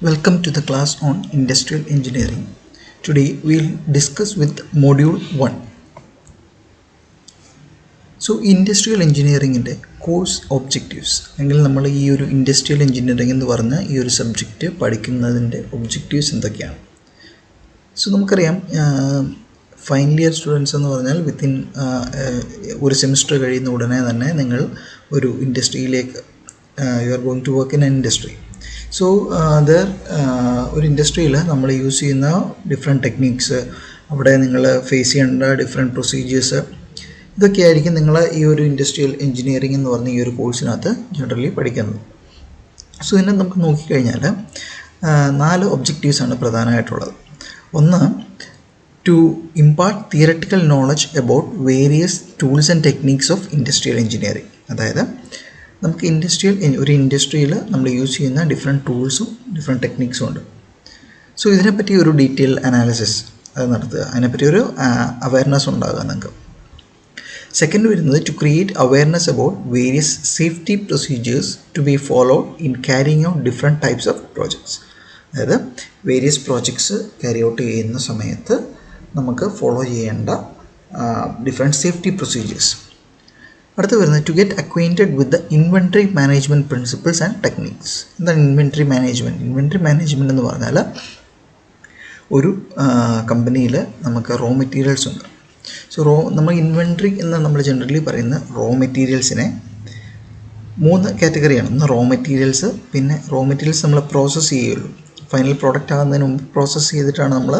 Welcome to the class on Industrial Engineering. Today we'll discuss with Module 1. So Industrial Engineering inde course objectives. എങ്കിൽ നമ്മൾ ഈ ഒരു Industrial Engineering എന്ന് പറഞ്ഞ ഈ ഒരു സബ്ജക്റ്റ് പഠിക്കുന്നതിൻ്റെ ഒബ്ജക്റ്റീവ്സ് എന്തൊക്കെയാണ്? സോ നമുക്കറിയാം ഫൈനൽ ഇയർ സ്റ്റുഡൻസ് എന്ന് പറഞ്ഞാൽ വിത്തിൻ ഒരു സെമിസ്റ്റർ കഴിയുന്ന ഉടനെ തന്നെ നിങ്ങൾ ഒരു ഇൻഡസ്ട്രിയിലേക്ക് you are going to work in an industry. So ഒരു ഇൻഡസ്ട്രിയിൽ നമ്മൾ യൂസ് ചെയ്യുന്ന ഡിഫറെൻറ്റ് ടെക്നിക്സ്, അവിടെ നിങ്ങൾ ഫേസ് ചെയ്യേണ്ട ഡിഫറെൻറ്റ് പ്രൊസീജിയേഴ്സ്, ഇതൊക്കെയായിരിക്കും നിങ്ങൾ ഈ ഒരു ഇൻഡസ്ട്രിയൽ എഞ്ചിനീയറിംഗ് എന്ന് പറഞ്ഞ ഈ ഒരു കോഴ്സിനകത്ത് ജനറലി പഠിക്കുന്നത്. സോ ഇതിനെ നമുക്ക് നോക്കിക്കഴിഞ്ഞാൽ 4 ഒബ്ജക്റ്റീവ്സാണ് പ്രധാനമായിട്ടുള്ളത്. ഒന്ന്, to impart theoretical knowledge about various tools and techniques of industrial engineering. അതായത് നമുക്ക് ഒരു ഇൻഡസ്ട്രിയിൽ നമ്മൾ യൂസ് ചെയ്യുന്ന ഡിഫറെൻറ്റ് ടൂൾസും ഡിഫറെൻറ്റ് ടെക്നിക്സും ഉണ്ട്. സോ ഇതിനെപ്പറ്റി ഒരു ഡീറ്റെയിൽ അനാലിസിസ് അത് നടത്തുക, അതിനെപ്പറ്റി ഒരു അവയർനെസ് ഉണ്ടാകുക നിങ്ങൾക്ക്. സെക്കൻഡ് വരുന്നത് to create awareness about various safety procedures to be followed in carrying out different types of projects. അതായത് വേരിയസ് പ്രോജക്ട്സ് ക്യാരി ഔട്ട് ചെയ്യുന്ന സമയത്ത് നമുക്ക് ഫോളോ ചെയ്യേണ്ട ഡിഫറെൻറ്റ് സേഫ്റ്റി പ്രൊസീജിയേഴ്സ്. അടുത്ത് വരുന്നത് to get acquainted with the inventory management principles and techniques. എന്താണ് inventory management? Inventory management എന്ന് പറഞ്ഞാൽ ഒരു കമ്പനിയിൽ നമുക്ക് റോ മെറ്റീരിയൽസ് ഉണ്ട്. സോ നമ്മൾ ഇൻവെൻട്രി എന്ന് നമ്മൾ ജനറലി പറയുന്ന റോ മെറ്റീരിയൽസിനെ 3 കാറ്റഗറിയാണ്. ഒന്ന് റോ മെറ്റീരിയൽസ്, പിന്നെ റോ മെറ്റീരിയൽസ് നമ്മൾ പ്രോസസ്സ് ചെയ്യുള്ളൂ. ഫൈനൽ പ്രോഡക്റ്റ് ആകുന്നതിന് മുമ്പ് പ്രോസസ്സ് ചെയ്തിട്ടാണ് നമ്മൾ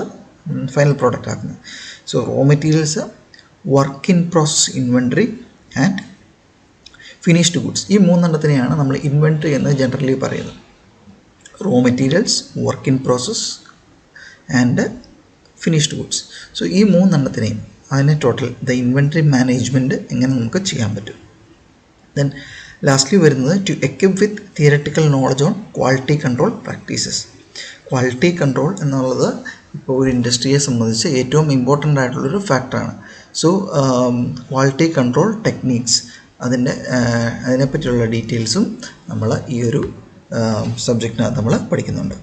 ഫൈനൽ പ്രോഡക്റ്റ് ആക്കുന്നത്. So raw materials, work in process inventory and finished goods. ഈ 3 നമ്മൾ ഇൻവെൻട്രി എന്ന് ജനറലി പറയുന്നത്. Raw materials, work in process and finished goods. So ഈ 3 അതിനെ ടോട്ടൽ ദ ഇൻവെൻട്രി മാനേജ്മെൻറ്റ് എങ്ങനെ നമുക്ക് ചെയ്യാൻ പറ്റും. ദെൻ ലാസ്റ്റ്ലി വരുന്നത് to equip with theoretical knowledge on quality control practices. Quality control എന്നുള്ളത് ഇപ്പോൾ ഒരു ഇൻഡസ്ട്രിയെ സംബന്ധിച്ച് ഏറ്റവും ഇമ്പോർട്ടൻ്റ് ആയിട്ടുള്ളൊരു ഫാക്ടറാണ്. സോ ക്വാളിറ്റി കൺട്രോൾ ടെക്നിക്സ്, അതിനെപ്പറ്റിയുള്ള ഡീറ്റെയിൽസും നമ്മൾ ഈ ഒരു സബ്ജക്റ്റിനകത്ത് നമ്മൾ പഠിക്കുന്നുണ്ട്.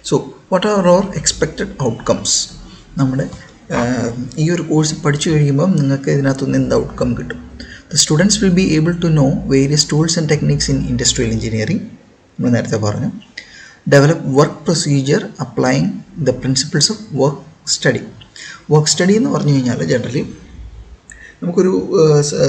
So what are our expected outcomes? നമ്മുടെ ഈ ഒരു കോഴ്സ് പഠിച്ചു കഴിയുമ്പം നിങ്ങൾക്ക് ഇതിനകത്തുനിന്ന് എന്ത് ഔട്ട്കം കിട്ടും? The students will be able to know various tools and techniques in industrial engineering. നമ്മൾ നേരത്തെ പറഞ്ഞു. Develop work procedure applying the principles of work study. Work study എന്ന് പറഞ്ഞു കഴിഞ്ഞാൽ ജനറലി നമുക്കൊരു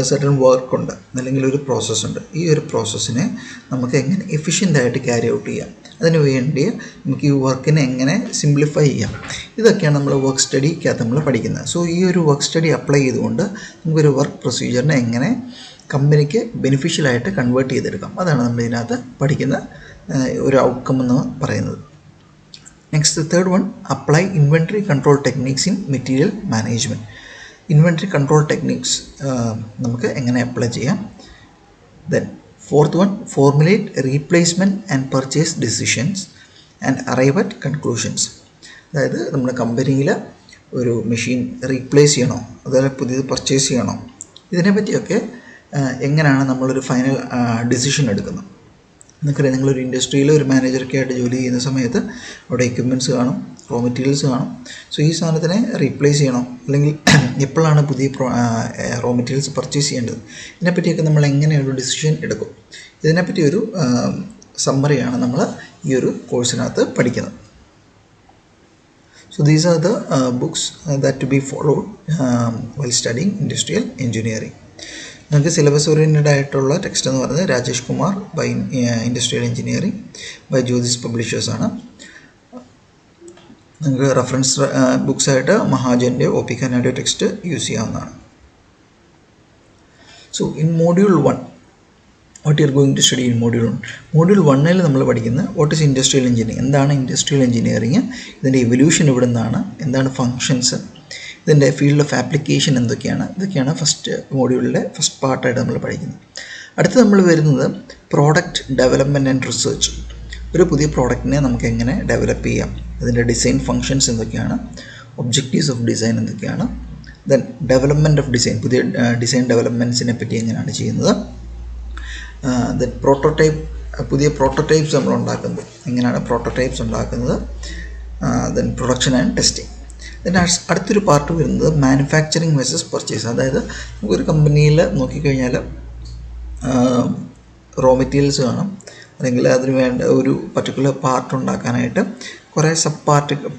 സർട്ടൻ വർക്കുണ്ട്, അല്ലെങ്കിൽ ഒരു പ്രോസസ്സുണ്ട്. ഈ ഒരു പ്രോസസ്സിനെ നമുക്ക് എങ്ങനെ എഫിഷ്യൻ്റായിട്ട് ക്യാരി ഔട്ട് ചെയ്യാം, അതിനു വേണ്ടി നമുക്ക് ഈ വർക്കിനെ എങ്ങനെ സിംപ്ലിഫൈ ചെയ്യാം, ഇതൊക്കെയാണ് നമ്മൾ വർക്ക് സ്റ്റഡിക്കകത്ത് നമ്മൾ പഠിക്കുന്നത്. സോ ഈ ഒരു വർക്ക് സ്റ്റഡി അപ്ലൈ ചെയ്തുകൊണ്ട് നമുക്കൊരു വർക്ക് പ്രൊസീജിയറിനെ എങ്ങനെ കമ്പനിക്ക് ബെനിഫിഷ്യലായിട്ട് കൺവേർട്ട് ചെയ്തെടുക്കാം, അതാണ് നമ്മൾ ഇതിനകത്ത് പഠിക്കുന്ന ഒരു ഔട്ട്കം എന്ന് പറയുന്നത്. Next, third one, apply inventory control techniques in material management. Inventory control techniques നമുക്ക് എങ്ങനെ അപ്ലൈ ചെയ്യാം. Then fourth one, formulate replacement and purchase decisions and arrive at conclusions. അതായത് നമ്മുടെ കമ്പനിയിൽ ഒരു മെഷീൻ റീപ്ലേസ് ചെയ്യണോ, അതുപോലെ പുതിയത് പർച്ചേസ് ചെയ്യണോ, ഇതിനെപ്പറ്റിയൊക്കെ എങ്ങനെയാണ് നമ്മളൊരു ഫൈനൽ ഡിസിഷൻ എടുക്കുന്നത്. നമുക്കറിയാം, നിങ്ങളൊരു ഇൻഡസ്ട്രിയിൽ ഒരു മാനേജറൊക്കെ ആയിട്ട് ജോലി ചെയ്യുന്ന സമയത്ത് അവിടെ എക്യുപ്മെൻറ്റ്സ് കാണും, റോ മെറ്റീരിയൽസ് കാണും. സോ ഈ സാധനത്തിനെ റീപ്ലേസ് ചെയ്യണം, അല്ലെങ്കിൽ എപ്പോഴാണ് പുതിയ റോ മെറ്റീരിയൽസ് പർച്ചേസ് ചെയ്യേണ്ടത്, ഇതിനെപ്പറ്റിയൊക്കെ നമ്മൾ എങ്ങനെ ഒരു ഡിസിഷൻ എടുക്കും, ഇതിനെപ്പറ്റി ഒരു സമ്മറിയാണ് നമ്മൾ ഈ ഒരു കോഴ്സിനകത്ത് പഠിക്കുന്നത്. So these are the books that to be followed while studying industrial engineering. നിങ്ങൾക്ക് സിലബസ് ഓറിയൻറ്റഡ് ആയിട്ടുള്ള ടെക്സ്റ്റ് എന്ന് പറയുന്നത് Rajesh Kumar by industrial engineering by Jyothis പബ്ലിഷേഴ്സാണ്. നിങ്ങൾക്ക് റെഫറൻസ് ബുക്സായിട്ട് മഹാജൻ്റെ ഒ പി കനാഡോ ടെക്സ്റ്റ് യൂസ് ചെയ്യാവുന്നതാണ്. So in module 1, what you are going to study in module 1? Module 1 നമ്മൾ പഠിക്കുന്നത് വാട്ട് ഈസ് ഇൻഡസ്ട്രിയൽ എഞ്ചിനീയറിംഗ്, എന്താണ് ഇൻഡസ്ട്രിയൽ എഞ്ചിനീയറിംഗ്, ഇതിൻ്റെ ഇവല്യൂഷൻ എവിടെ നിന്നാണ്, എന്താണ് ഫങ്ഷൻസ്, ഇതിൻ്റെ ഫീൽഡ് ഓഫ് ആപ്ലിക്കേഷൻ എന്തൊക്കെയാണ്, ഇതൊക്കെയാണ് ഫസ്റ്റ് മോഡ്യൂളിലെ ഫസ്റ്റ് പാർട്ടായിട്ട് നമ്മൾ പഠിക്കുന്നത്. അടുത്ത് നമ്മൾ വരുന്നത് പ്രോഡക്റ്റ് ഡെവലപ്മെൻറ്റ് ആൻഡ് റിസർച്ച്. ഒരു പുതിയ പ്രോഡക്റ്റിനെ നമുക്ക് എങ്ങനെ ഡെവലപ്പ് ചെയ്യാം, അതിൻ്റെ ഡിസൈൻ ഫങ്ഷൻസ് എന്തൊക്കെയാണ്, ഒബ്ജക്റ്റീവ്സ് ഓഫ് ഡിസൈൻ എന്തൊക്കെയാണ്, ദെൻ ഡെവലപ്മെൻറ്റ് ഓഫ് ഡിസൈൻ, പുതിയ ഡിസൈൻ ഡെവലപ്മെൻറ്റ്സിനെ പറ്റി എങ്ങനെയാണ് ചെയ്യുന്നത്, ദെൻ പുതിയ പ്രോട്ടോടൈപ്സ് നമ്മൾ ഉണ്ടാക്കുന്നത്, എങ്ങനെയാണ് പ്രോട്ടോടൈപ്സ് ഉണ്ടാക്കുന്നത്, then production and testing. Then അടുത്തൊരു പാർട്ട് വരുന്നത് മാനുഫാക്ചറിങ് വേഴ്സസ് പർച്ചേസ്. അതായത് നമുക്കൊരു കമ്പനിയിൽ നോക്കിക്കഴിഞ്ഞാൽ റോ മെറ്റീരിയൽസ് കാണും, അല്ലെങ്കിൽ അതിന് വേണ്ട ഒരു പർട്ടിക്കുലർ പാർട്ട് ഉണ്ടാക്കാനായിട്ട് കുറേ സബ്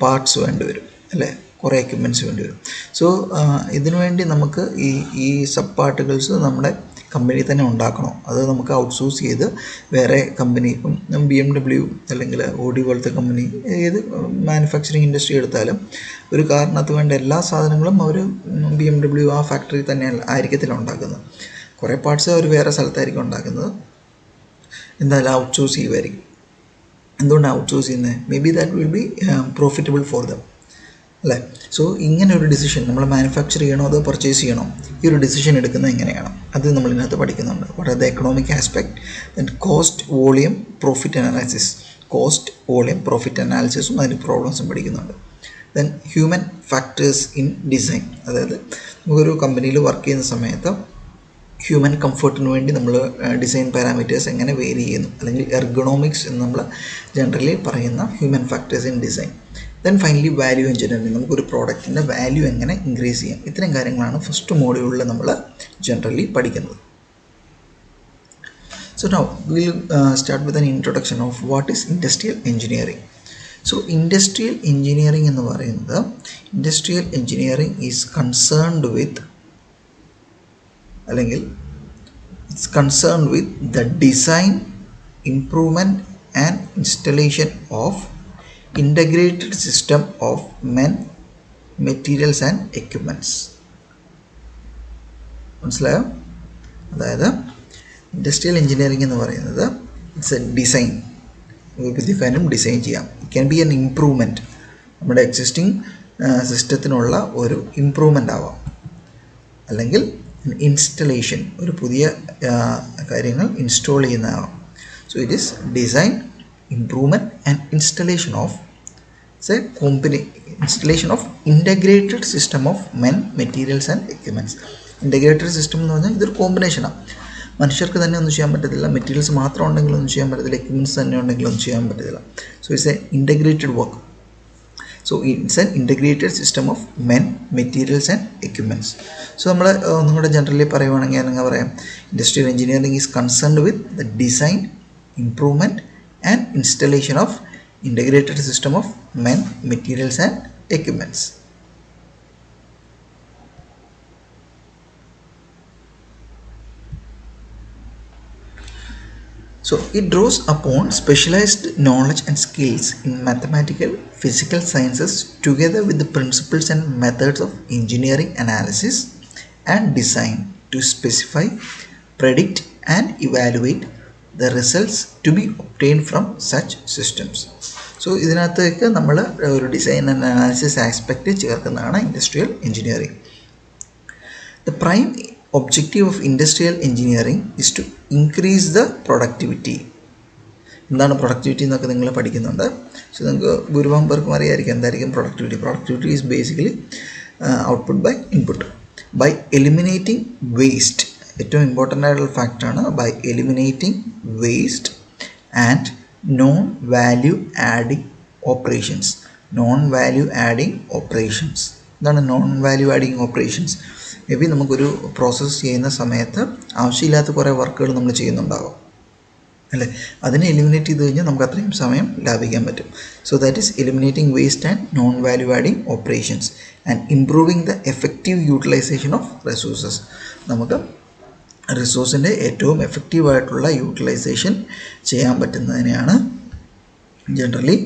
പാർട്സ് വേണ്ടി വരും അല്ലേ, കുറേ എക്യുപ്മെൻറ്റ്സ് വേണ്ടി വരും. സോ ഇതിനു വേണ്ടി നമുക്ക് ഈ സബ് പാർട്ടിക്കിൾസ് നമ്മുടെ കമ്പനി തന്നെ ഉണ്ടാക്കണോ, അത് നമുക്ക് ഔട്ട്സോഴ്സ് ചെയ്ത് വേറെ കമ്പനി, ഇപ്പം BMW അല്ലെങ്കിൽ ഓഡി പോലത്തെ കമ്പനി, ഏത് മാനുഫാക്ചറിങ് ഇൻഡസ്ട്രി എടുത്താലും ഒരു കാറിനകത്ത് വേണ്ട എല്ലാ സാധനങ്ങളും അവർ BMW ആ ഫാക്ടറി തന്നെ ആയിരിക്കത്തില്ല ഉണ്ടാക്കുന്നത്. കുറേ പാർട്സ് അവർ വേറെ സ്ഥലത്തായിരിക്കും ഉണ്ടാക്കുന്നത്, എന്തായാലും ഔട്ട്സോഴ്സ് ചെയ്യുമായിരിക്കും. എന്തുകൊണ്ടാണ് ഔട്ട്സോഴ്സ് ചെയ്യുന്നത്? May be that will be profitable for them അല്ലേ. സോ ഇങ്ങനെ ഒരു ഡിസിഷൻ, നമ്മൾ മാനുഫാക്ചർ ചെയ്യണോ അതോ പർച്ചേസ് ചെയ്യണോ, ഈ ഒരു ഡിസിഷൻ എടുക്കുന്നത് എങ്ങനെയാണ്, അത് നമ്മളിതിനകത്ത് പഠിക്കുന്നുണ്ട്. What are the economic aspect, then cost, volume, profit analysis, cost, volume, profit അനാലിസിസും അതിൻ്റെ പ്രോബ്ലംസും പഠിക്കുന്നുണ്ട്. Then human factors in design, അതായത് നമുക്കൊരു കമ്പനിയിൽ വർക്ക് ചെയ്യുന്ന സമയത്ത് ഹ്യൂമൻ കംഫർട്ടിന് വേണ്ടി നമ്മൾ ഡിസൈൻ പാരാമീറ്റേഴ്സ് എങ്ങനെ വേരി ചെയ്യുന്നു, അല്ലെങ്കിൽ എർഗണോമിക്സ് എന്ന് നമ്മൾ ജനറലി പറയുന്ന human factors in design. Then finally value engineering, നമുക്കൊരു പ്രോഡക്റ്റിൻ്റെ വാല്യൂ എങ്ങനെ ഇൻക്രീസ് ചെയ്യാം. ഇത്രയും കാര്യങ്ങളാണ് ഫസ്റ്റ് മോഡ്യൂളിൽ നമ്മൾ ജനറലി പഠിക്കുന്നത്. So now will start with an introduction of what is industrial engineering. So industrial engineering എന്ന് പറയുന്നത്, industrial engineering is concerned with, അല്ലെങ്കിൽ it's concerned with the design, improvement and installation of integrated system of men, materials and equipments. മനസ്സിലായോ? അതായത് industrial engineering എന്ന് പറയുന്നത് it's A design, പുതിയ കാര്യം design ചെയ്യാം. It can be an improvement, നമ്മുടെ existing സിസ്റ്റത്തിനുള്ള ഒരു ഇംപ്രൂവ്മെൻ്റ് ആവാം, അല്ലെങ്കിൽ ഇൻസ്റ്റലേഷൻ, ഒരു പുതിയ കാര്യങ്ങൾ ഇൻസ്റ്റോൾ ചെയ്യുന്നതാവാം. So it is design, improvement and installation of installation of integrated system of men, materials and equipments. Integrated സിസ്റ്റം എന്ന് പറഞ്ഞാൽ ഇതൊരു കോമ്പിനേഷനാണ്. മനുഷ്യർക്ക് തന്നെ ഒന്നും ചെയ്യാൻ പറ്റത്തില്ല, മെറ്റീരിയൽസ് മാത്രം ഉണ്ടെങ്കിൽ ഒന്നും ചെയ്യാൻ പറ്റത്തില്ല, എക്യുപ്മെൻറ്റ്സ് തന്നെ ഉണ്ടെങ്കിൽ ഒന്നും ചെയ്യാൻ പറ്റത്തില്ല. So it's A integrated work. So it's an integrated system of men, materials and equipments. So നമ്മൾ ഒന്നുകൂടെ ജനറലി പറയുവാണെങ്കിൽ അങ്ങനെ പറയാം, industrial engineering is concerned with the design, improvement and installation of integrated system of men, materials and equipments. So it draws upon specialized knowledge and skills in mathematical, physical sciences together with the principles and methods of engineering analysis and design to specify, predict and evaluate the results to be obtained from such systems. So ഇതിനകത്തേക്ക് നമ്മൾ ഒരു design and analysis aspect ചേർക്കുന്നതാണ് industrial engineering. The prime objective of industrial engineering is to increase the productivity. എന്താണ് productivity എന്നൊക്കെ നിങ്ങൾ പഠിക്കുന്നുണ്ട്. So നിങ്ങൾക്ക് ഭൂരിഭാഗം പേർക്കും അറിയാമായിരിക്കും എന്തായിരിക്കും productivity. Productivity is basically output by input, by eliminating waste. ഏറ്റവും ഇമ്പോർട്ടൻ്റ് ആയിട്ടുള്ള ഫാക്ടറാണ് by eliminating waste and non value adding operations. Non value adding operations, എന്താണ് non value adding operations? May be നമുക്കൊരു പ്രോസസ്സ് ചെയ്യുന്ന സമയത്ത് ആവശ്യമില്ലാത്ത കുറേ വർക്കുകൾ നമ്മൾ ചെയ്യുന്നുണ്ടാകും അല്ലേ, അതിനെ എലിമിനേറ്റ് ചെയ്ത് കഴിഞ്ഞാൽ നമുക്ക് അത്രയും സമയം ലാഭിക്കാൻ പറ്റും. So that is eliminating waste and non value adding operations and improving the effective utilisation of resources. നമുക്ക് റിസോഴ്സിൻ്റെ ഏറ്റവും എഫക്റ്റീവായിട്ടുള്ള യൂട്ടിലൈസേഷൻ ചെയ്യാൻ പറ്റുന്നതിനെയാണ് ജനറലി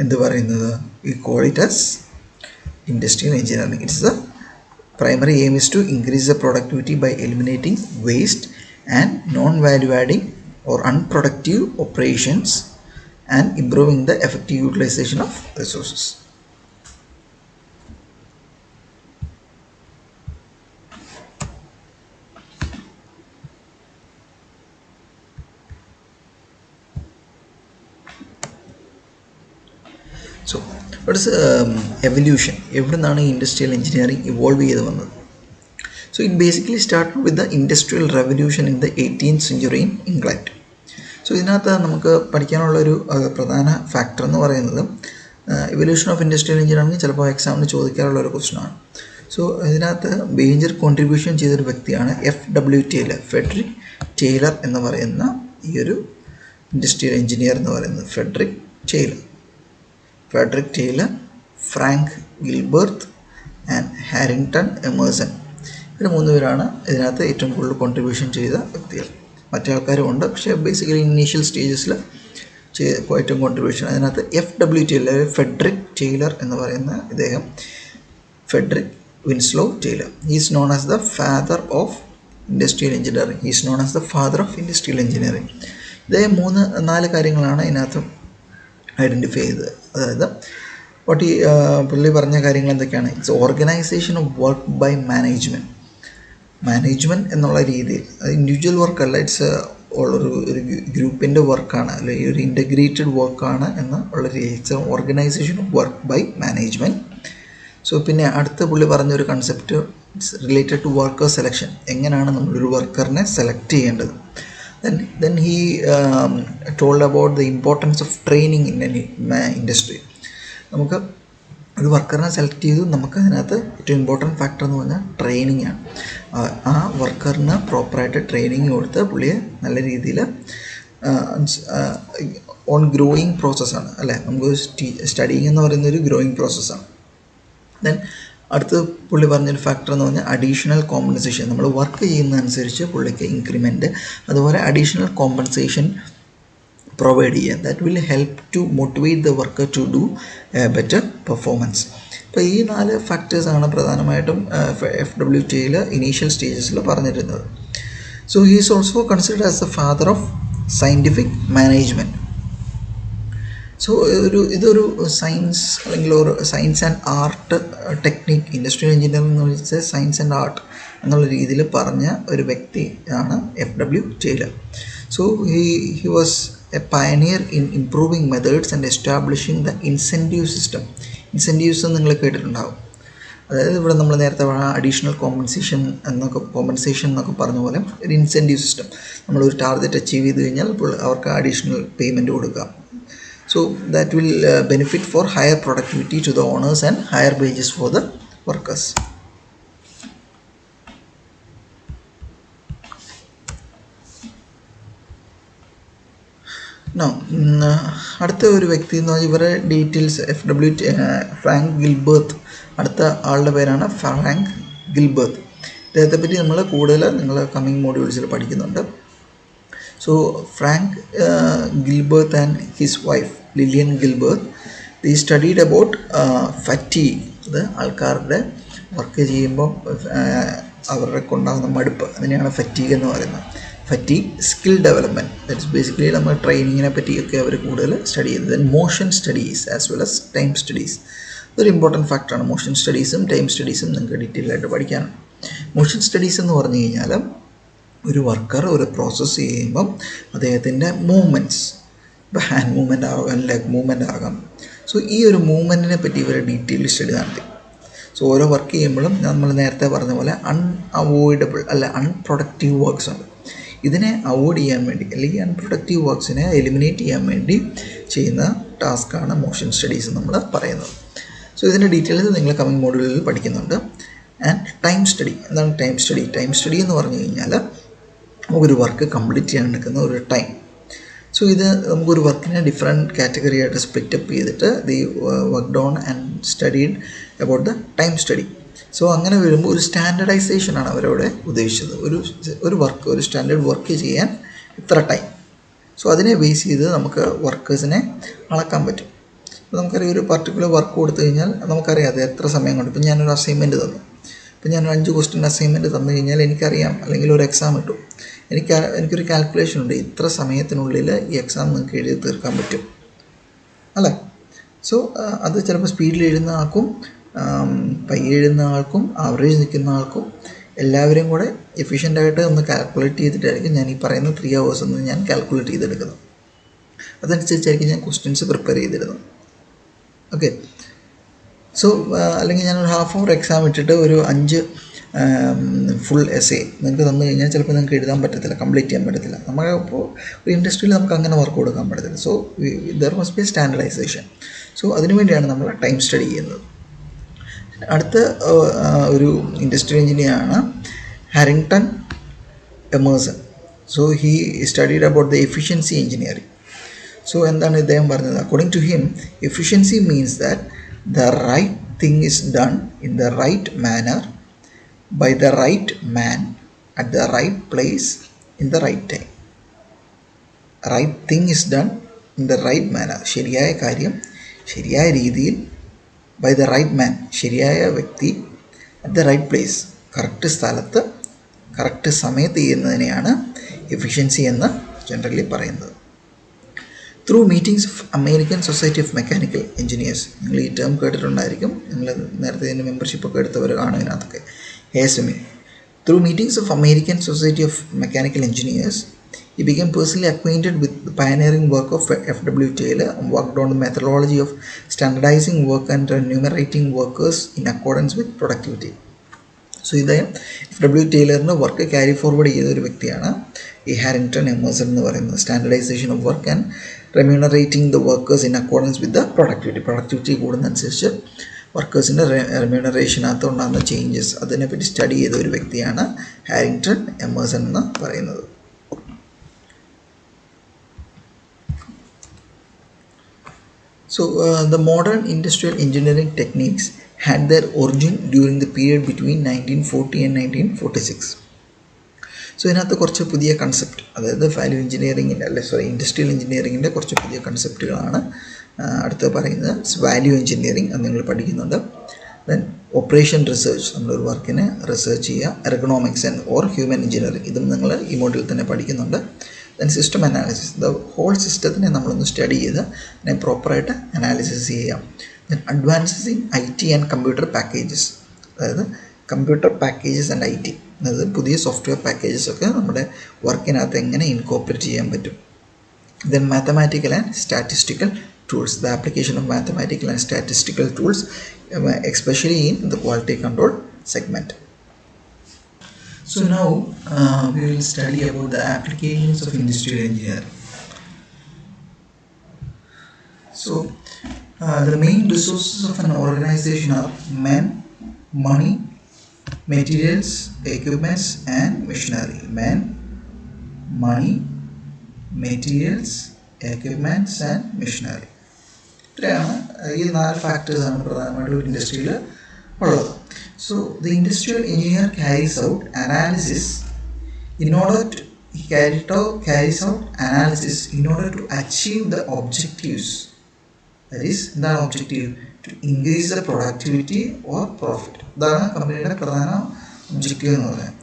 എന്ത് പറയുന്നത്, ഈ call it as industrial engineering. It's the primary aim is to increase the productivity by eliminating waste and non-value adding or unproductive operations and improving the effective utilization of resources. So what is evolution? എവിടെ നിന്നാണ് industrial engineering evolve ചെയ്ത് വന്നത്? So it basically started with the industrial revolution in the 18th century in England. So ഇതിനകത്ത് നമുക്ക് പഠിക്കാനുള്ളൊരു പ്രധാന factor എന്ന് പറയുന്നത് evolution of industrial engineering ചിലപ്പോൾ എക്സാമിന് ചോദിക്കാറുള്ള ഒരു ക്വസ്റ്റനാണ്. സോ ഇതിനകത്ത് മേജർ കോൺട്രിബ്യൂഷൻ ചെയ്തൊരു വ്യക്തിയാണ് FW ടൈലർ, ഫെഡറിക് ടൈലർ എന്ന് പറയുന്ന ഈ ഒരു ഇൻഡസ്ട്രിയൽ എഞ്ചിനീയർ എന്ന് പറയുന്നത്. Frederick Taylor, Frank Gilbert and Harrington Emerson, ഇവർ 3 പേരാണ് ഇതിനകത്ത് ഏറ്റവും കൂടുതൽ കോൺട്രിബ്യൂഷൻ ചെയ്ത വ്യക്തികൾ. മറ്റേ ആൾക്കാരും ഉണ്ട്, പക്ഷേ ബേസിക്കലി ഇനീഷ്യൽ സ്റ്റേജസിൽ ഏറ്റവും കോൺട്രിബ്യൂഷൻ അതിനകത്ത് FW ടൈലർ, ഫെഡറിക് ടൈലർ എന്ന് പറയുന്ന ഇദ്ദേഹം, Frederick Winslow Taylor, is known as the father of industrial engineering. ഇദ്ദേഹം 3-4 കാര്യങ്ങളാണ് ഇതിനകത്ത് ഐഡൻറ്റിഫൈ ചെയ്തത്. അതായത് പുള്ളി പറഞ്ഞ കാര്യങ്ങൾ എന്തൊക്കെയാണ്? It's organisation of work by management എന്നുള്ള രീതിയിൽ, അത് ഇൻഡിവിജ്വൽ വർക്കല്ല, ഇറ്റ്സ് ഒരു ഗ്രൂപ്പിൻ്റെ വർക്കാണ്, അല്ലെങ്കിൽ ഒരു ഇൻ്റഗ്രേറ്റഡ് വർക്കാണ് എന്ന് ഉള്ള രീതി. It's organisation of work by management. So പിന്നെ അടുത്ത പുള്ളി പറഞ്ഞൊരു concept it's related to worker selection. എങ്ങനെയാണ് നമ്മളൊരു വർക്കറിനെ സെലക്ട് ചെയ്യേണ്ടത്. Then he told about the importance of training in any industry. നമുക്ക് ഒരു വർക്കറിനെ സെലക്ട് ചെയ്തു, നമുക്ക് അതിനകത്ത് ഏറ്റവും ഇമ്പോർട്ടൻറ്റ് ഫാക്ടർ എന്ന് പറഞ്ഞാൽ ട്രെയിനിങ് ആണ്. ആ വർക്കറിന് പ്രോപ്പറായിട്ട് ട്രെയിനിങ് കൊടുത്ത് പുള്ളിയെ നല്ല രീതിയിൽ ഓൺ ഗ്രോയിങ് പ്രോസസ്സാണ് അല്ലേ. നമുക്ക് സ്റ്റഡിങ് എന്ന് പറയുന്നൊരു ഗ്രോയിങ് പ്രോസസ്സാണ്. ദെൻ അടുത്ത് പുള്ളി പറഞ്ഞൊരു ഫാക്ടർ എന്ന് പറഞ്ഞാൽ അഡീഷണൽ കോമ്പൻസേഷൻ. നമ്മൾ വർക്ക് ചെയ്യുന്നതനുസരിച്ച് പുള്ളിക്ക് ഇൻക്രിമെൻറ്റ്, അതുപോലെ അഡീഷണൽ കോമ്പൻസേഷൻ പ്രൊവൈഡ് ചെയ്യുക. That will help to motivate the worker to do better performance. അപ്പോൾ ഈ 4 ഫാക്ടേഴ്സാണ് പ്രധാനമായിട്ടും FW ടൈലർ ഇനീഷ്യൽ സ്റ്റേജസിൽ പറഞ്ഞിരുന്നത്. So he is also considered as the father of scientific management. So ഇതൊരു science അല്ലെങ്കിൽ ഒരു science and art technique, industrial engineering എന്ന് വെച്ചാൽ science and art എന്നുള്ള രീതിയിൽ പറഞ്ഞ ഒരു വ്യക്തിയാണ് FW Taylor. So he was a pioneer in improving methods and establishing the incentive system. Incentives നിങ്ങൾ കേട്ടിട്ടുണ്ടാകും. അതായത് ഇവിടെ നമ്മൾ നേരത്തെ അഡീഷണൽ കോമ്പൻസേഷൻ എന്നൊക്കെ പറഞ്ഞ പോലെ ഒരു ഇൻസെൻറ്റീവ് സിസ്റ്റം. നമ്മളൊരു ടാർഗറ്റ് അച്ചീവ് ചെയ്ത് കഴിഞ്ഞാൽ അവർക്ക് അഡീഷണൽ പേയ്മെൻറ്റ് കൊടുക്കാം. So that will benefit for higher productivity to the owners and higher wages for the workers. Now അടുത്ത ഒരു വ്യക്തി എന്ന് പറഞ്ഞാൽ ഇവരുടെ ഡീറ്റെയിൽസ് ഫ്രാങ്ക് ഗിൽബർട്ട്. അടുത്ത ആളുടെ പേരാണ് ഫ്രാങ്ക് ഗിൽബർട്ട്. ഇദ്ദേഹത്തെ പറ്റി നമ്മൾ കൂടുതൽ നിങ്ങൾ കമ്മിങ് മോഡ്യൂൾസിൽ പഠിക്കുന്നുണ്ട്. So Frank Gilbert and his wife Lillian Gilbert, they studied about fatigue. അത് ആൾക്കാരുടെ വർക്ക് ചെയ്യുമ്പോൾ അവരുടെ കൊണ്ടാകുന്ന മടുപ്പ്, അതിനെയാണ് ഫറ്റീഗ് എന്ന് പറയുന്നത്. Fatigue skill development, that's basically നമ്മൾ ട്രെയിനിങ്ങിനെ പറ്റിയൊക്കെ അവർ കൂടുതൽ സ്റ്റഡി ചെയ്തത്. Then motion studies as well as time studies, അതൊരു ഇമ്പോർട്ടൻറ്റ് ഫാക്ടറാണ്. മോഷൻ സ്റ്റഡീസും ടൈം സ്റ്റഡീസും നിങ്ങൾക്ക് ഡീറ്റെയിൽ ആയിട്ട് പഠിക്കാനാണ്. മോഷൻ സ്റ്റഡീസ് എന്ന് പറഞ്ഞു കഴിഞ്ഞാൽ ഒരു വർക്കർ ഒരു പ്രോസസ്സ് ചെയ്യുമ്പം അദ്ദേഹത്തിൻ്റെ മൂവ്മെൻറ്റ്സ്, ഇപ്പോൾ ഹാൻഡ് മൂവ്മെൻ്റ് ആകാം, ലെഗ് മൂവ്മെൻ്റ് ആകാം. സോ ഈ ഒരു മൂവ്മെൻറ്റിനെ പറ്റി ഇവർ ഡീറ്റെയിൽ സ്റ്റഡി നടത്തി. സോ ഓരോ വർക്ക് ചെയ്യുമ്പോഴും നമ്മൾ നേരത്തെ പറഞ്ഞ പോലെ അൺഅവോയ്ഡബിൾ അല്ല അൺപ്രൊഡക്റ്റീവ് വർക്ക്സ് ഉണ്ട്. ഇതിനെ അവോയ്ഡ് ചെയ്യാൻ വേണ്ടി അല്ലെങ്കിൽ അൺപ്രൊഡക്റ്റീവ് വർക്ക്സിനെ എലിമിനേറ്റ് ചെയ്യാൻ വേണ്ടി ചെയ്യുന്ന ടാസ്ക്കാണ് മോഷൻ സ്റ്റഡീസ് നമ്മൾ പറയുന്നത്. സോ ഇതിൻ്റെ ഡീറ്റെയിൽസ് നിങ്ങൾ കമ്മിങ് മോഡ്യൂളിൽ പഠിക്കുന്നുണ്ട്. And time study. എന്താണ് ടൈം സ്റ്റഡി? ടൈം സ്റ്റഡി എന്ന് പറഞ്ഞു കഴിഞ്ഞാൽ നമുക്കൊരു വർക്ക് കംപ്ലീറ്റ് ചെയ്യാൻ എടുക്കുന്ന ഒരു ടൈം. സോ ഇത് നമുക്കൊരു വർക്കിനെ ഡിഫറെൻറ്റ് കാറ്റഗറി ആയിട്ട് സ്പ്ലിറ്റപ്പ് ചെയ്തിട്ട് the work done and studied about the time study. So അങ്ങനെ വരുമ്പോൾ ഒരു സ്റ്റാൻഡർഡൈസേഷനാണ് അവരവിടെ ഉദ്ദേശിച്ചത്. ഒരു വർക്ക്, ഒരു സ്റ്റാൻഡേർഡ് വർക്ക് ചെയ്യാൻ ഇത്ര ടൈം. സോ അതിനെ ബേസ് ചെയ്ത് നമുക്ക് വർക്കേഴ്സിനെ അളക്കാൻ പറ്റും. അപ്പോൾ നമുക്കറിയാം ഒരു പർട്ടിക്കുലർ വർക്ക് കൊടുത്തു കഴിഞ്ഞാൽ നമുക്കറിയാം അത് എത്ര സമയം കൊണ്ട്. ഇപ്പം ഞാനൊരു അസൈൻമെൻറ്റ് തന്നു, ഇപ്പം ഞാൻ 5 ക്വസ്റ്റ്യൻ അസൈൻമെൻറ്റ് തന്നു കഴിഞ്ഞാൽ എനിക്കറിയാം, അല്ലെങ്കിൽ ഒരു എക്സാം ഇട്ടു, എനിക്കൊരു കാൽക്കുലേഷൻ ഉണ്ട്, ഇത്ര സമയത്തിനുള്ളിൽ ഈ എക്സാം നിങ്ങൾക്ക് എഴുതി തീർക്കാൻ പറ്റും അല്ലേ. സോ അത് ചിലപ്പോൾ സ്പീഡിൽ എഴുതുന്ന ആൾക്കും പയ്യെ എഴുതുന്ന ആൾക്കും ആവറേജ് നിൽക്കുന്ന ആൾക്കും എല്ലാവരും കൂടെ എഫിഷ്യൻ്റായിട്ട് ഒന്ന് കാൽക്കുലേറ്റ് ചെയ്തിട്ടായിരിക്കും ഞാൻ ഈ പറയുന്ന 3 hours ഒന്ന് ഞാൻ കാൽക്കുലേറ്റ് ചെയ്തെടുക്കുന്നത്. അതനുസരിച്ചായിരിക്കും ഞാൻ ക്വസ്റ്റ്യൻസ് പ്രിപ്പയർ ചെയ്തിരുന്നത്. ഓക്കെ. സോ അല്ലെങ്കിൽ ഞാനൊരു ഹാഫ് അവർ എക്സാം ഇട്ടിട്ട് ഒരു 5 ഫുൾ എസ്സേ നിങ്ങൾക്ക് തന്നു കഴിഞ്ഞാൽ ചിലപ്പോൾ നിങ്ങൾക്ക് എഴുതാൻ പറ്റത്തില്ല, കംപ്ലീറ്റ് ചെയ്യാൻ പറ്റത്തില്ല. ഇപ്പോൾ ഒരു ഇൻഡസ്ട്രിയിൽ നമുക്ക് അങ്ങനെ വർക്ക് കൊടുക്കാൻ പറ്റത്തില്ല. So there must be standardisation. So അതിനുവേണ്ടിയാണ് നമ്മൾ ടൈം സ്റ്റഡി ചെയ്യുന്നത്. അടുത്ത ഒരു ഇൻഡസ്ട്രിയൽ എഞ്ചിനീയറാണ് Harrington Emerson. So he studied about the efficiency engineering. So എന്താണ് ഇദ്ദേഹം പറഞ്ഞത്? According to him, efficiency means that the right thing is done in the right manner by the right man at the right place in the right time. Right thing is done in the right manner. ശരിയായ കാര്യം ശരിയായ രീതിയിൽ, by the right man, ശരിയായ വ്യക്തി, at the right place, correct സ്ഥലത്ത് correct സമയത്ത് ചെയ്യുന്നതിനെയാണ് efficiency എന്ന് generally പറയുന്നത്. Through meetings of American society of mechanical engineers, നിങ്ങൾ ഈ ടേം കേട്ടിട്ടുണ്ടായിരിക്കും, നിങ്ങൾ നേരത്തെ ഇതിൻ്റെ മെമ്പർഷിപ്പൊക്കെ എടുത്തവർ കാണും ഇതിനകത്തൊക്കെ. ASME. Through meetings of American society of mechanical engineers, he became personally acquainted with the pioneering work of FW Taylor and worked on the methodology of standardizing work and remunerating workers in accordance with productivity. So ഇദ്ദേഹം FW ടൈലറിൻ്റെ work carry forward ചെയ്ത ഒരു വ്യക്തിയാണ് ഈ Harrington Emerson എന്ന് പറയുന്നത്. Standardisation of work and remunerating the workers in accordance with the productivity കൂടുന്നതനുസരിച്ച് വർക്കേഴ്സിൻ്റെ റെമ്യൂണറേഷനകത്ത് ഉണ്ടാകുന്ന ചേഞ്ചസ് അതിനെപ്പറ്റി സ്റ്റഡി ചെയ്ത ഒരു വ്യക്തിയാണ് ഹാരിങ്ടൺ എമേഴ്സൺ എന്ന് പറയുന്നത്. So the modern industrial engineering techniques had their origin during the period between 1940 and 1946. So ഇതിനകത്ത് കുറച്ച് പുതിയ കൺസെപ്റ്റ്, അതായത് വാല്യൂ എഞ്ചിനീയറിങ്ങിൻ്റെ ഇൻഡസ്ട്രിയൽ എഞ്ചിനീയറിങ്ങിൻ്റെ കുറച്ച് പുതിയ കൺസെപ്റ്റുകളാണ് അടുത്ത് പറയുന്നത്. വാല്യൂ എഞ്ചിനീയറിങ് അത് നിങ്ങൾ പഠിക്കുന്നുണ്ട്. ദെൻ ഓപ്പറേഷൻ റിസർച്ച്, നമ്മളൊരു വർക്കിനെ റിസർച്ച് ചെയ്യുക. Ergonomics and or human engineering, ഇതും നിങ്ങൾ ഈ മോഡ്യൂളിൽ തന്നെ പഠിക്കുന്നുണ്ട്. Then system analysis, the whole സിസ്റ്റത്തിനെ നമ്മളൊന്ന് സ്റ്റഡി ചെയ്ത് അതിനെ പ്രോപ്പറായിട്ട് അനാലിസിസ് ചെയ്യാം. Then advances in IT and computer packages, അതായത് കമ്പ്യൂട്ടർ പാക്കേജസ് ആൻഡ് IT, അതായത് പുതിയ സോഫ്റ്റ്വെയർ പാക്കേജസൊക്കെ നമ്മുടെ വർക്കിനകത്ത് എങ്ങനെ ഇൻകോപ്പറേറ്റ് ചെയ്യാൻ പറ്റും. Then mathematical and statistical tools, the application of mathematical and statistical tools, especially in the quality control segment. So now we will study about the applications of industrial engineering. So the main resources of an organization are men, money, materials, equipments and machinery. Men, money, materials, equipments and machinery. ഇത്രയാണ് ഈ 4 ഫാക്ടേഴ്സാണ് പ്രധാനമായിട്ടും ഒരു ഇൻഡസ്ട്രിയിൽ ഉള്ളത്. So the industrial engineer carries out analysis in order to carries out analysis in order to achieve the objectives. That is, the objective to increase the productivity or profit. ഇതാണ് കമ്പനിയുടെ പ്രധാന objective എന്ന് പറയുന്നത്.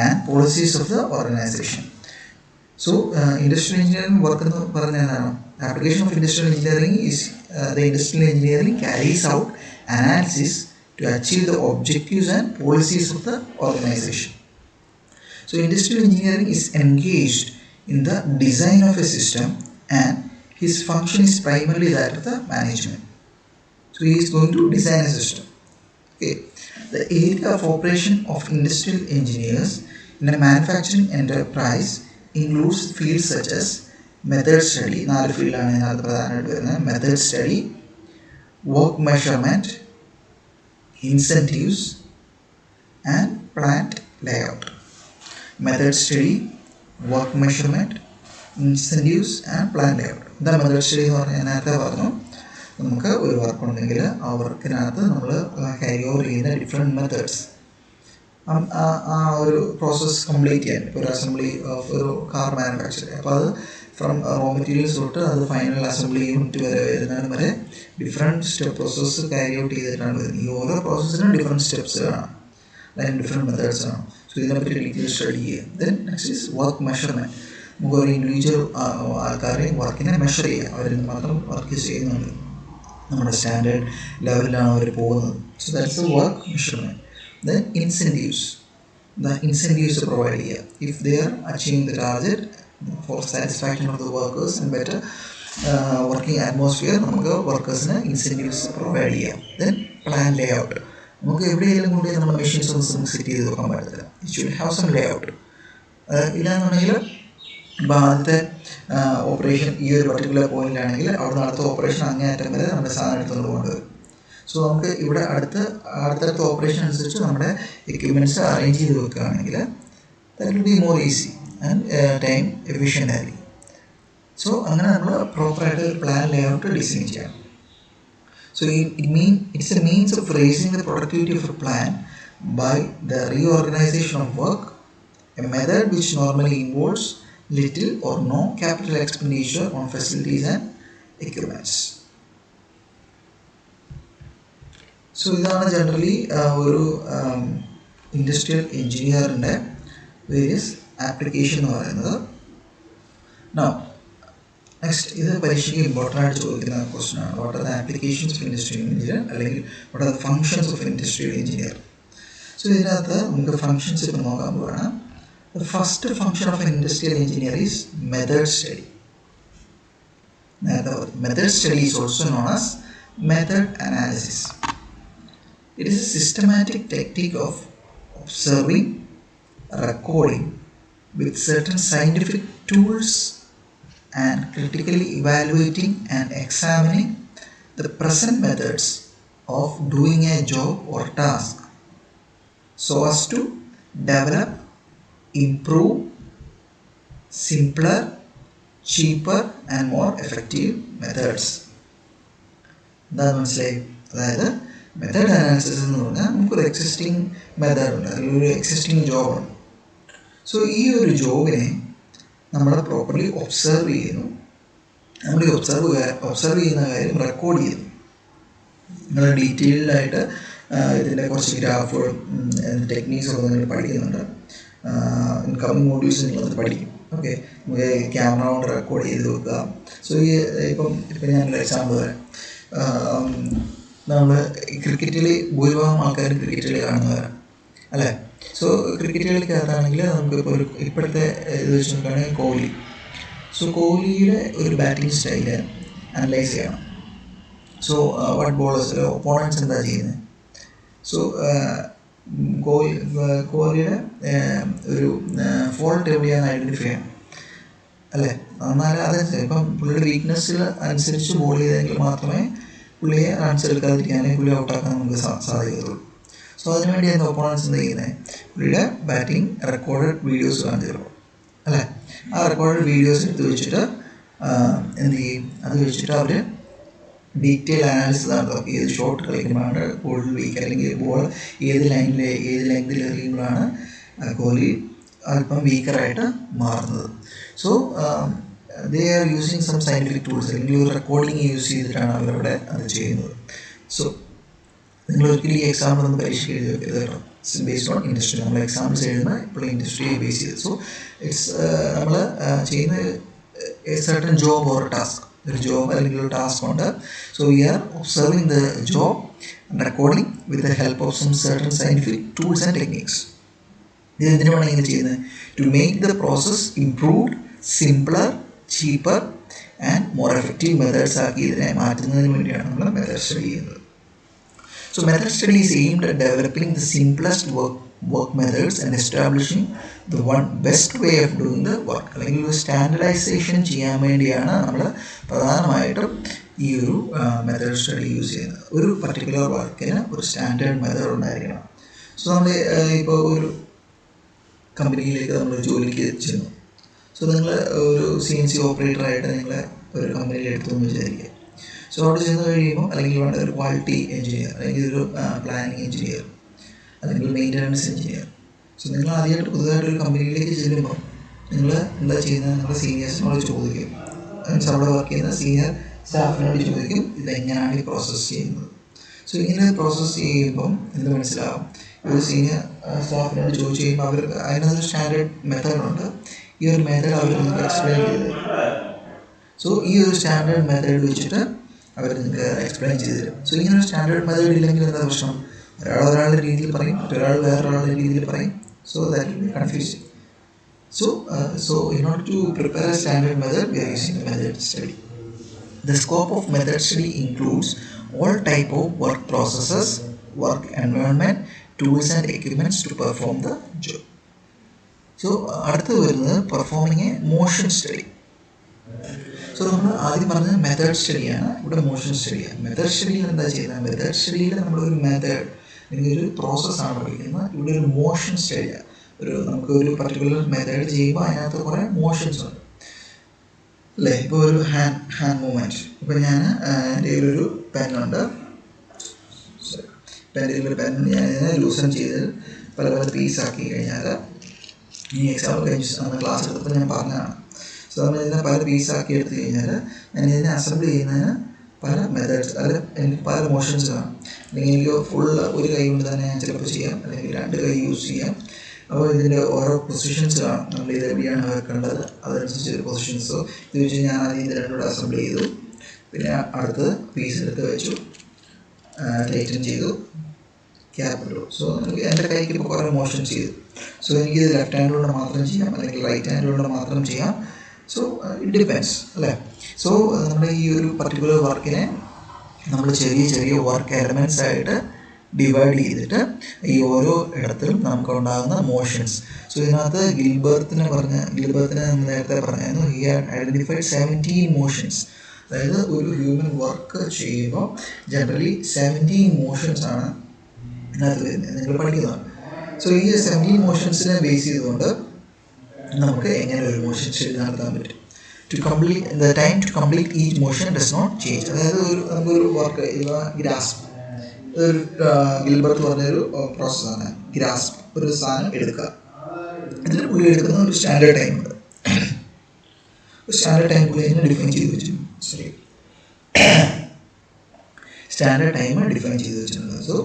And policies of the organisation. So industrial engineering work എന്ന് പറഞ്ഞതാണ് application of industrial engineering is the industrial engineering carries out analysis to achieve the objectives and policies of the organization. So industrial engineering is engaged in the design of a system and his function is primarily that of the management. So he is going to design a system. Okay. The area of operation of industrial engineers in a manufacturing enterprise includes fields such as method study, method study, work measurement, incentives and plant layout. Method study, work measurement, incentives and plant layout. ഇതാണ് method study എന്ന് പറഞ്ഞാൽ നേരത്തെ പറഞ്ഞു, നമുക്ക് ഒരു work ഉണ്ടെങ്കിൽ ആ വർക്കിനകത്ത് നമ്മൾ ക്യാരി ഓവർ ചെയ്യുന്ന ഡിഫറെൻറ്റ് മെത്തേഡ്സ് ആ ഒരു പ്രോസസ്സ് കംപ്ലീറ്റ് ചെയ്യാൻ. ഇപ്പോൾ ഒരു അസംബ്ലി ഓഫ് ഒരു കാർ മാനുഫാക്ചർ, അപ്പോൾ അത് ഫ്രം റോ മെറ്റീരിയൽസ് തൊട്ട് അത് ഫൈനൽ അസംബ്ലി യൂണിറ്റ് വരെ വരുന്നതിന് വരെ different step process carry out ചെയ്തിട്ടാണ് വരുന്നത്. ഈ ഓരോ പ്രോസസ്സിനും ഡിഫറെൻറ്റ് സ്റ്റെപ്സ് കാണാം, അതിന് ഡിഫറെൻറ്റ് മെത്തേഡ്സ് ആണ്. സോ ഇതിനെപ്പറ്റി ഡീറ്റെയിൽ സ്റ്റഡി ചെയ്യുക. Then next is work measurement. നമുക്ക് ഒരു ഇൻഡിവിജ്വൽ ആൾക്കാരെ വർക്കിനെ മെഷർ ചെയ്യുക, അവരിൽ മാത്രം വർക്ക് ചെയ്യുന്നുണ്ട്, നമ്മുടെ സ്റ്റാൻഡേർഡ് ലെവലിലാണ് അവർ പോകുന്നത്. So that's A work measurement. Then incentives, the incentives provided here if they are achieving the target for satisfaction of the workers and better working atmosphere നമുക്ക് വർക്കേഴ്സിന് ഇൻസെൻറ്റീവ്സ് പ്രൊവൈഡ് ചെയ്യാം. Then plan ലേ out. നമുക്ക് എവിടെയെങ്കിലും കൂടി നമ്മുടെ machines ഒന്ന് നമുക്ക് set ചെയ്ത് വെക്കാൻ പറ്റത്തില്ല. It should have some layout. ഇല്ലാന്നുണ്ടെങ്കിൽ ഇപ്പോൾ ആദ്യത്തെ ഓപ്പറേഷൻ ഈ ഒരു പർട്ടിക്കുലർ പോയിന്റിലാണെങ്കിൽ അവിടുന്ന് അടുത്ത ഓപ്പറേഷൻ അങ്ങേയറ്റം വരെ നമ്മുടെ സാധനം എടുത്തുകൊണ്ട് കൊണ്ടുവരും. സോ നമുക്ക് ഇവിടെ അടുത്തടുത്ത ഓപ്പറേഷൻ അനുസരിച്ച് നമ്മുടെ എക്യുപ്മെൻറ്റ്സ് അറേഞ്ച് ചെയ്ത് വെക്കുകയാണെങ്കിൽ that will be more easy and time efficient ആയിരിക്കും. സോ അങ്ങനെ നമ്മൾ പ്രോപ്പറായിട്ട് ഒരു പ്ലാൻ ലേ ഔട്ട് ഡിസൈൻ ചെയ്യാം. So it's a means of raising the productivity of a plan by the reorganization of work, a method which normally involves little or no capital expenditure on facilities and equipments. So ഇതാണ് generally ഒരു industrial എഞ്ചിനീയറിൻ്റെ various application എന്ന് പറയുന്നത്. Now next, ഇത് പരീക്ഷയ്ക്ക് important ആയിട്ട് ചോദിക്കുന്ന question ആണ്. What are the applications of industrial engineer, അല്ലെങ്കിൽ what are the functions of industrial engineer. So ഇതിനകത്ത് നമുക്ക് ഫങ്ഷൻസ് ഇപ്പോൾ നോക്കാൻ പോവുകയാണ്. The first function of industrial engineer is method study. Method study is also known as method analysis. It is a systematic technique of observing, recording with certain scientific tools and critically evaluating and examining the present methods of doing a job or task so as to develop, improve simpler, cheaper and more effective methods. എന്താണ് മനസ്സിലായി? അതായത് method analysis എന്ന് പറഞ്ഞാൽ നമുക്കൊരു existing method ഉണ്ട്, അല്ലെങ്കിൽ ഒരു existing ജോബുണ്ട്. So ഈ ഒരു ജോബിനെ നമ്മൾ പ്രോപ്പർലി ഒബ്സർവ് ചെയ്യുന്നു. നമ്മൾ ഈ ഒബ്സർവ് ചെയ്യുന്ന കാര്യം റെക്കോർഡ് ചെയ്യുന്നു. നിങ്ങൾ ഡീറ്റെയിൽഡായിട്ട് ഇതിൻ്റെ കുറച്ച് ഗ്രാഫുകളും ടെക്നീക്സൊക്കെ നിങ്ങൾ പഠിക്കുന്നുണ്ട്. ഇൻകമിങ് മോഡ്യൂൾസ് നിങ്ങളത് പഠിക്കും. ഓക്കെ, നമുക്ക് ക്യാമറ കൊണ്ട് റെക്കോർഡ് ചെയ്ത് വെക്കുക. സോ ഇപ്പം ഞാനൊരു എക്സാമ്പിൾ തരാം. നമ്മൾ ക്രിക്കറ്റിൽ ഭൂരിഭാഗം ആൾക്കാരും ക്രിക്കറ്റിൽ കാണുന്നവരാണ് അല്ലേ? സോ ക്രിക്കറ്റ് കളിക്കകത്താണെങ്കിൽ നമുക്കിപ്പോൾ ഇപ്പോഴത്തെ ഇത് വെച്ച് നോക്കുകയാണെങ്കിൽ കോഹ്ലി. സോ കോഹ്ലിയുടെ ഒരു ബാറ്റിംഗ് സ്റ്റൈല് അനലൈസ് ചെയ്യണം. സോ വാട്ട് ബോളേഴ്സ് ഒപ്പോണൻസ് എന്താ ചെയ്യുന്നത്? സോ കോഹ്ലിയുടെ ഒരു ഫോൾട്ട് എവിടെയാണ് ഐഡൻറ്റിഫൈ ചെയ്യണം അല്ലേ? എന്നാലും അതനുസരിച്ച് ഇപ്പം പുള്ളിയുടെ വീക്ക്നെസ്സിൽ അനുസരിച്ച് ബോൾ ചെയ്തെങ്കിൽ മാത്രമേ പുള്ളിയെ റൺസ് എടുക്കാതിരിക്കാനേ പുള്ളി ഔട്ടാക്കാൻ നമുക്ക് സാധിക്കത്തുള്ളൂ. സോ അതിനുവേണ്ടി എന്താ ഒപ്പോണൻസ് എന്താ ചെയ്യുന്നത്? പുള്ളിയുടെ ബാറ്റിംഗ് റെക്കോർഡഡ് വീഡിയോസ് കാണിച്ചിട്ടുള്ളൂ അല്ലേ? ആ റെക്കോർഡഡ് വീഡിയോസ് എടുത്ത് വെച്ചിട്ട് എന്ത് ചെയ്യും? അത് വെച്ചിട്ട് അവർ ഡീറ്റെയിൽ അനാലിസിസ് നടത്തും. ഏത് ഷോട്ട് കളിക്കുമ്പോഴാണ് കൂടുതൽ വീക്ക്, അല്ലെങ്കിൽ ബോൾ ഏത് ലെങ്തിൽ എറിയുമ്പോഴാണ് കോഹ്ലി അല്പം വീക്കറായിട്ട് മാറുന്നത്. So they are using some scientific tools, അല്ലെങ്കിൽ ഒരു റെക്കോർഡിങ് യൂസ് ചെയ്തിട്ടാണ് അവരവിടെ അത് ചെയ്യുന്നത്. സോ നിങ്ങൾ ഒരിക്കലും ഈ എക്സാമ്പിൾ ഒന്ന് പരീക്ഷ എഴുതി വെക്കരുത് കേട്ടോ. It's based on industry. നമ്മൾ എക്സാംസ് എഴുതുന്ന ഇപ്പോൾ ഇൻഡസ്ട്രിയെ ബേസ് ചെയ്ത്. സോ ഇറ്റ്സ് നമ്മൾ ചെയ്യുന്ന സർട്ടൺ ജോബ് ഓർ ടാസ്ക്, ഒരു ജോബ് അല്ലെങ്കിൽ ഒരു ടാസ്ക് ഉണ്ട്. So we are observing the job and recording with the help of some certain scientific tools and techniques. ഇത് എന്തിനാണ് ഇങ്ങനെ ചെയ്യുന്നത്? To make the process improved, simpler, cheaper and more effective methods ആക്കി ഇതിനെ മാറ്റുന്നതിന് വേണ്ടിയാണ് നമ്മൾ മെത്തേഡ് സ്റ്റഡി ചെയ്യുന്നത്. So method study is aimed at developing the simplest work methods and establishing the one best way of doing the work. അല്ലെങ്കിൽ ഒരു standardisation ചെയ്യാൻ വേണ്ടിയാണ് നമ്മൾ പ്രധാനമായിട്ടും ഈ ഒരു മെത്തേഡ് സ്റ്റഡി യൂസ് ചെയ്യുന്നത്. ഒരു പർട്ടിക്കുലർ വർക്കിന് ഒരു സ്റ്റാൻഡേർഡ് മെത്തേഡ് ഉണ്ടായിരിക്കണം. സോ നമ്മൾ ഇപ്പോൾ ഒരു കമ്പനിയിലേക്ക് നമ്മൾ ജോലിക്ക് ചെന്നു. സോ നിങ്ങൾ ഒരു CNC ഓപ്പറേറ്ററായിട്ട് നിങ്ങൾ ഒരു കമ്പനിയിൽ എടുത്തു എന്ന് വിചാരിക്കുക. സോ അവിടെ ചെന്ന് കഴിയുമ്പോൾ, അല്ലെങ്കിൽ വേണ്ട ഒരു ക്വാളിറ്റി എഞ്ചിനീയർ, അല്ലെങ്കിൽ ഒരു പ്ലാനിങ് എഞ്ചിനീയർ, അല്ലെങ്കിൽ മെയിൻ്റനൻസ് എഞ്ചിനീയർ. സോ നിങ്ങൾ ആദ്യമായിട്ട് പുതുതായിട്ടൊരു കമ്പനിയിലേക്ക് ചെല്ലുമ്പോൾ നിങ്ങൾ എന്താ ചെയ്യുന്നത്? നിങ്ങളുടെ സീനിയേഴ്സിനോട് ചോദിക്കും, മീൻസ് അവിടെ വർക്ക് ചെയ്യുന്ന സീനിയർ സ്റ്റാഫിനോട് ചോദിക്കും ഇതെങ്ങനെയാണ് ഈ പ്രോസസ്സ് ചെയ്യുന്നത്. സോ ഇങ്ങനെ പ്രോസസ്സ് ചെയ്യുമ്പം എന്ത് മനസ്സിലാവും? ഒരു സീനിയർ സ്റ്റാഫിനോട് ചോദിച്ചു കഴിയുമ്പോൾ അവർക്ക് അതിനൊരു സ്റ്റാൻഡേർഡ് മെത്തേഡുണ്ട്. ഈ ഒരു മെത്തേഡ് അവർ നിങ്ങൾക്ക് എക്സ്പ്ലെയിൻ ചെയ്ത് തരും. സോ ഈ ഒരു സ്റ്റാൻഡേർഡ് മെത്തേഡ് വെച്ചിട്ട് അവർ നിങ്ങൾക്ക് എക്സ്പ്ലെയിൻ ചെയ്ത് തരും. സോ ഇങ്ങനെ ഒരു സ്റ്റാൻഡേർഡ് മെത്തേഡ് ഇല്ലെങ്കിൽ എന്താ പ്രശ്നം? ഒരാളുടെ രീതിയിൽ പറയും, മറ്റൊരാൾ വേറൊരാളുടെ രീതിയിൽ പറയും. So that will be confusing. So in order to prepare a standard method, we are using a method study. The scope of method study includes all type of work processes, work environment, tools and equipments to perform the job. So അടുത്തത് വരുന്നത് performing A motion study. So നമ്മൾ ആദ്യം പറഞ്ഞത് method സ്റ്റഡിയാണ്, ഇവിടെ motion സ്റ്റഡിയാണ്. Method സ്റ്റഡിയിൽ എന്താ ചെയ്യുന്നത്? Method സ്റ്റഡിയിൽ നമ്മളൊരു method അല്ലെങ്കിൽ ഒരു പ്രോസസ്സാണ് പഠിക്കുന്നത്. ഇവിടെ ഒരു മോഷൻ സ്റ്റഡിയാണ്. നമുക്ക് ഒരു പർട്ടിക്കുലർ മെത്തേഡ് ചെയ്യുമ്പോൾ അതിനകത്ത് കുറേ മോഷൻസ് ഉണ്ട് അല്ലേ. ഇപ്പോൾ ഒരു ഹാൻഡ് മൂവ്മെൻറ്റ്. ഇപ്പോൾ ഞാൻ എൻ്റെ ഒരു പെന്നുണ്ട്, എൻ്റെ ഒരു പെൻ ഞാൻ ഇതിനെ ലൂസൺ ചെയ്ത് പല പല പീസാക്കി കഴിഞ്ഞാൽ, ഈ എക്സാമ്പിൾ കഴിഞ്ഞ് ക്ലാസ് എടുത്തപ്പോൾ ഞാൻ പറഞ്ഞതാണ്. സോ നമ്മൾ ഇതിനെ പല പീസാക്കി എടുത്തു കഴിഞ്ഞാൽ ഞാൻ ഇതിനെ അസംബിൾ ചെയ്യുന്നതിന് പല മെത്തേഡ്സ്, അതിൽ എനിക്ക് പല മോഷൻസ് കാണും. അല്ലെങ്കിൽ എനിക്ക് ഫുള്ള് ഒരു കൈ കൊണ്ട് തന്നെ ഞാൻ ചിലപ്പോൾ ചെയ്യാം, അല്ലെങ്കിൽ രണ്ട് കൈ യൂസ് ചെയ്യാം. അപ്പോൾ ഇതിൻ്റെ ഓരോ പൊസിഷൻസ് കാണും. നമ്മൾ ഇത് എവിടെയാണ് വെക്കേണ്ടത് അതനുസരിച്ച് ഒരു പൊസിഷൻസോ ഇത് വെച്ച് ഞാൻ ആദ്യം ഇത് രണ്ടുകൂടെ അസംബിൾ ചെയ്തു. പിന്നെ അടുത്ത് പീസ് എടുത്ത് വെച്ചു, ടൈറ്റൻ ചെയ്തു, ക്യാപ്പ് ഇട്ടു. സോ നമുക്ക് എൻ്റെ കൈക്ക് ഇപ്പോൾ കുറേ മോഷൻ ചെയ്തു. സോ എനിക്കിത് ലെഫ്റ്റ് ഹാൻഡിലൂടെ മാത്രം ചെയ്യാം, അല്ലെങ്കിൽ റൈറ്റ് ഹാൻഡിലൂടെ മാത്രം ചെയ്യാം. സോ ഇറ്റ് ഡിപ്പെൻസ് അല്ലേ. സോ നമ്മുടെ ഈ ഒരു പർട്ടിക്കുലർ വർക്കിനെ നമ്മൾ ചെറിയ ചെറിയ വർക്ക് എലമെൻറ്റ്സ് ആയിട്ട് ഡിവൈഡ് ചെയ്തിട്ട് ഈ ഓരോ ഇടത്തിലും നമുക്ക് ഉണ്ടാകുന്ന മോഷൻസ്. സോ ഇതിനകത്ത് ഗിൽബർത്തിനെ നേരത്തെ പറഞ്ഞായിരുന്നു, ഹി ഹാഡ് ഐഡൻറ്റിഫൈഡ് 17 മോഷൻസ്. അതായത് ഒരു ഹ്യൂമൻ വർക്ക് ചെയ്യുമ്പോൾ ജനറലി 17 മോഷൻസ് ആണ് ഇതിനകത്ത് വരുന്നത്, നിങ്ങൾ പഠിക്കുന്നതാണ്. സോ ഈ 17 മോഷൻസിനെ ബേസ് ചെയ്തുകൊണ്ട് നമുക്ക് എങ്ങനെ ഒരു മോഷൻ സ്റ്റഡി നടത്താൻ പറ്റും. The time to complete each motion does not change. അതായത് നമുക്കൊരു വർക്ക് ഗ്രാസ്പ്, ഒരു ഗിൽബർട്ട് പറഞ്ഞൊരു പ്രോസസ്സാണ് ഗ്രാസ്പ്. ഒരു സാധനം എടുക്കുക, ഇതിന് പുള്ളി എടുക്കുന്ന ഒരു സ്റ്റാൻഡേർഡ് ടൈം ഉണ്ട്. സ്റ്റാൻഡേർഡ് ടൈം പുള്ളി അതിനെ ഡിഫൈൻ ചെയ്ത് വെച്ചിട്ടുണ്ട്. സ്റ്റാൻഡേർഡ് ടൈം ഡിഫൈൻ ചെയ്ത് വെച്ചിട്ടുണ്ട്. സോ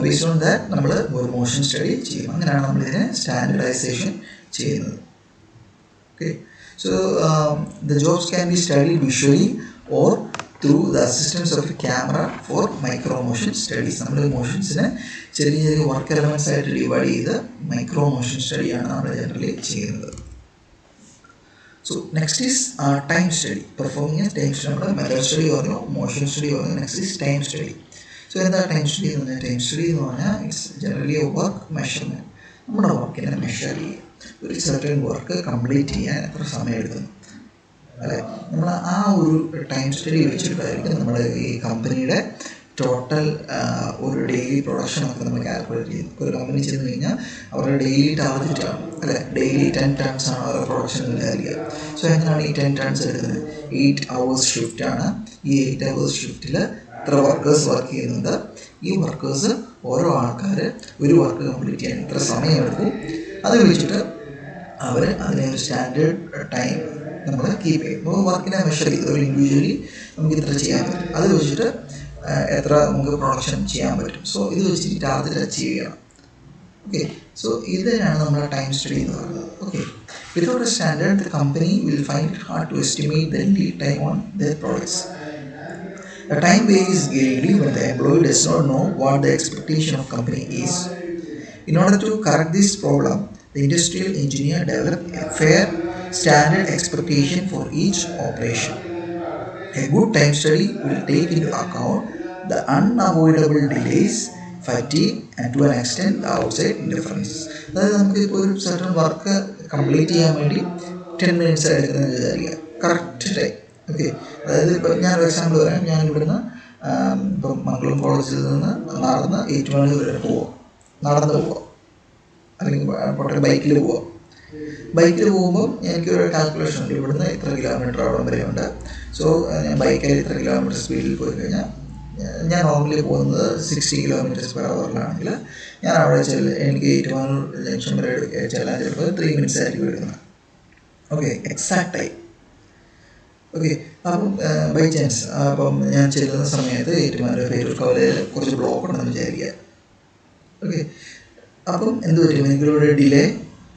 ബേസ്ഡ് ഓൺ ദാറ്റ് നമ്മൾ ഒരു മോഷൻ സ്റ്റഡി ചെയ്യും. അങ്ങനെയാണ് നമ്മളിതിനെ സ്റ്റാൻഡേർഡൈസേഷൻ ചെയ്യുന്നത്. Okay. So the jobs can be studied visually or through the assistance of a camera for micro motion studies. നമ്മൾ മോഷൻസിനെ ചെറിയ ചെറിയ വർക്ക് എലമെൻറ്റ്സ് ആയിട്ട് ഡിവൈഡ് ചെയ്ത് മൈക്രോ മോഷൻ സ്റ്റഡിയാണ് നമ്മൾ ജനറലി ചെയ്യുന്നത്. So next is time study. Performing a time study. നമ്മുടെ മെത്തേഡ് സ്റ്റഡി പറഞ്ഞു, മോഷൻ സ്റ്റഡി പറഞ്ഞു, next is time study. So എന്താ ടൈം സ്റ്റഡി എന്ന് പറഞ്ഞാൽ? ടൈം സ്റ്റഡി എന്ന് പറഞ്ഞാൽ it's generally A work measurement. നമ്മുടെ വർക്കിനെ മെഷർ ചെയ്യുക. ഒരു സെർട്ടൻ വർക്ക് കംപ്ലീറ്റ് ചെയ്യാൻ എത്ര സമയം എടുക്കുന്നു അല്ലേ. നമ്മൾ ആ ഒരു ടൈം സ്റ്റഡി വെച്ചിട്ടായിരിക്കും നമ്മുടെ ഈ കമ്പനിയുടെ ടോട്ടൽ ഒരു ഡെയിലി പ്രൊഡക്ഷനൊക്കെ നമ്മൾ കാൽക്കുലേറ്റ് ചെയ്യുന്നത്. ഇപ്പോൾ ഒരു കമ്പനി ചെന്ന് കഴിഞ്ഞാൽ അവരുടെ ഡെയിലി ടാർഗറ്റാണ് അല്ലേ, ഡെയിലി 10 ടൺസ് ആണ് അവരുടെ പ്രൊഡക്ഷൻ വിചാരിക്കുക. സോ എങ്ങനെയാണ് ഈ 10 ടൺസ് എടുക്കുന്നത്? 8 hours ഷിഫ്റ്റാണ്. ഈ 8 hours ഷിഫ്റ്റിൽ എത്ര വർക്കേഴ്സ് വർക്ക് ചെയ്യുന്നുണ്ട്, ഈ വർക്കേഴ്സ് ഓരോ ആൾക്കാർ ഒരു വർക്ക് കംപ്ലീറ്റ് ചെയ്യാൻ എത്ര സമയം എടുക്കും, അത് വെച്ചിട്ട് അവർ അതിനെ ഒരു സ്റ്റാൻഡേർഡ് ടൈം നമ്മൾ കീപ്പ് ചെയ്യും. അപ്പോൾ വർക്കിനെ മെഷർ ചെയ്ത് ഒരു ഇൻഡിവിജ്വലി നമുക്ക് ഇത്ര ചെയ്യാൻ പറ്റും, അത് വെച്ചിട്ട് എത്ര നമുക്ക് പ്രൊഡക്ഷൻ ചെയ്യാൻ പറ്റും. സോ ഇത് വെച്ചിട്ട് ടാർഗറ്റ് അച്ചീവ് ചെയ്യണം. ഓക്കെ. സോ ഇതിനാണ് നമ്മുടെ ടൈം സ്റ്റഡി എന്ന് പറയുന്നത്. Okay. Without a standard the company will find it hard to estimate the lead time on their products. The time varies greatly when the employee does not know what the expectation of company is. In order to correct this problem, the industrial engineer developed a fair standard expectation for each operation. A good time study will take into account the unavoidable delays, fatigue, and to an extent the outside interferences. അതായത് നമുക്കിപ്പോൾ ഒരു certain work complete ചെയ്യാൻ വേണ്ടി 10 minutes എടുക്കുന്നത് വിചാരിക്കുക, correct time. Okay. അതായത് ഇപ്പോൾ ഞാനൊരു എക്സാമ്പിൾ പറയാം. ഞാൻ ഇവിടുന്ന് ഇപ്പം മംഗളം കോളേജിൽ നിന്ന് നടന്ന് ഏറ്റുമാനൂർ വരെ പോവാം, നടന്ന് പോവാം, അല്ലെങ്കിൽ പോട്ടെ ബൈക്കിൽ പോവാം. ബൈക്കിൽ പോകുമ്പോൾ എനിക്കൊരു കാൽക്കുലേഷൻ ഉണ്ട്, ഇവിടുന്ന് ഇത്ര കിലോമീറ്റർ അവിടെ വരെയുണ്ട്. സോ ഞാൻ ബൈക്കിൽ ഇത്ര കിലോമീറ്റർ സ്പീഡിൽ പോയി കഴിഞ്ഞാൽ, ഞാൻ നോർമലി പോകുന്നത് 60 km/h ഞാൻ അവിടെ എനിക്ക് ഏറ്റുമാനൂർ ജംഗ്ഷൻ വരെ ചെല്ലാൻ ചിലപ്പോൾ 3 minutes ആയിരിക്കും എടുക്കുന്നത്. Okay, exact time. ഓക്കെ. അപ്പം ബൈ ചാൻസ് അപ്പം ഞാൻ ചെല്ലുന്ന സമയത്ത് ഏറ്റുമാനൂർ പേരൂർക്കാവിൽ കുറച്ച് ബ്ലോക്ക് ഉണ്ടെന്ന് വിചാരിക്കുക. ഓക്കെ. അപ്പം എന്ത് പറ്റും, എനിക്കൊരു ഡിലേ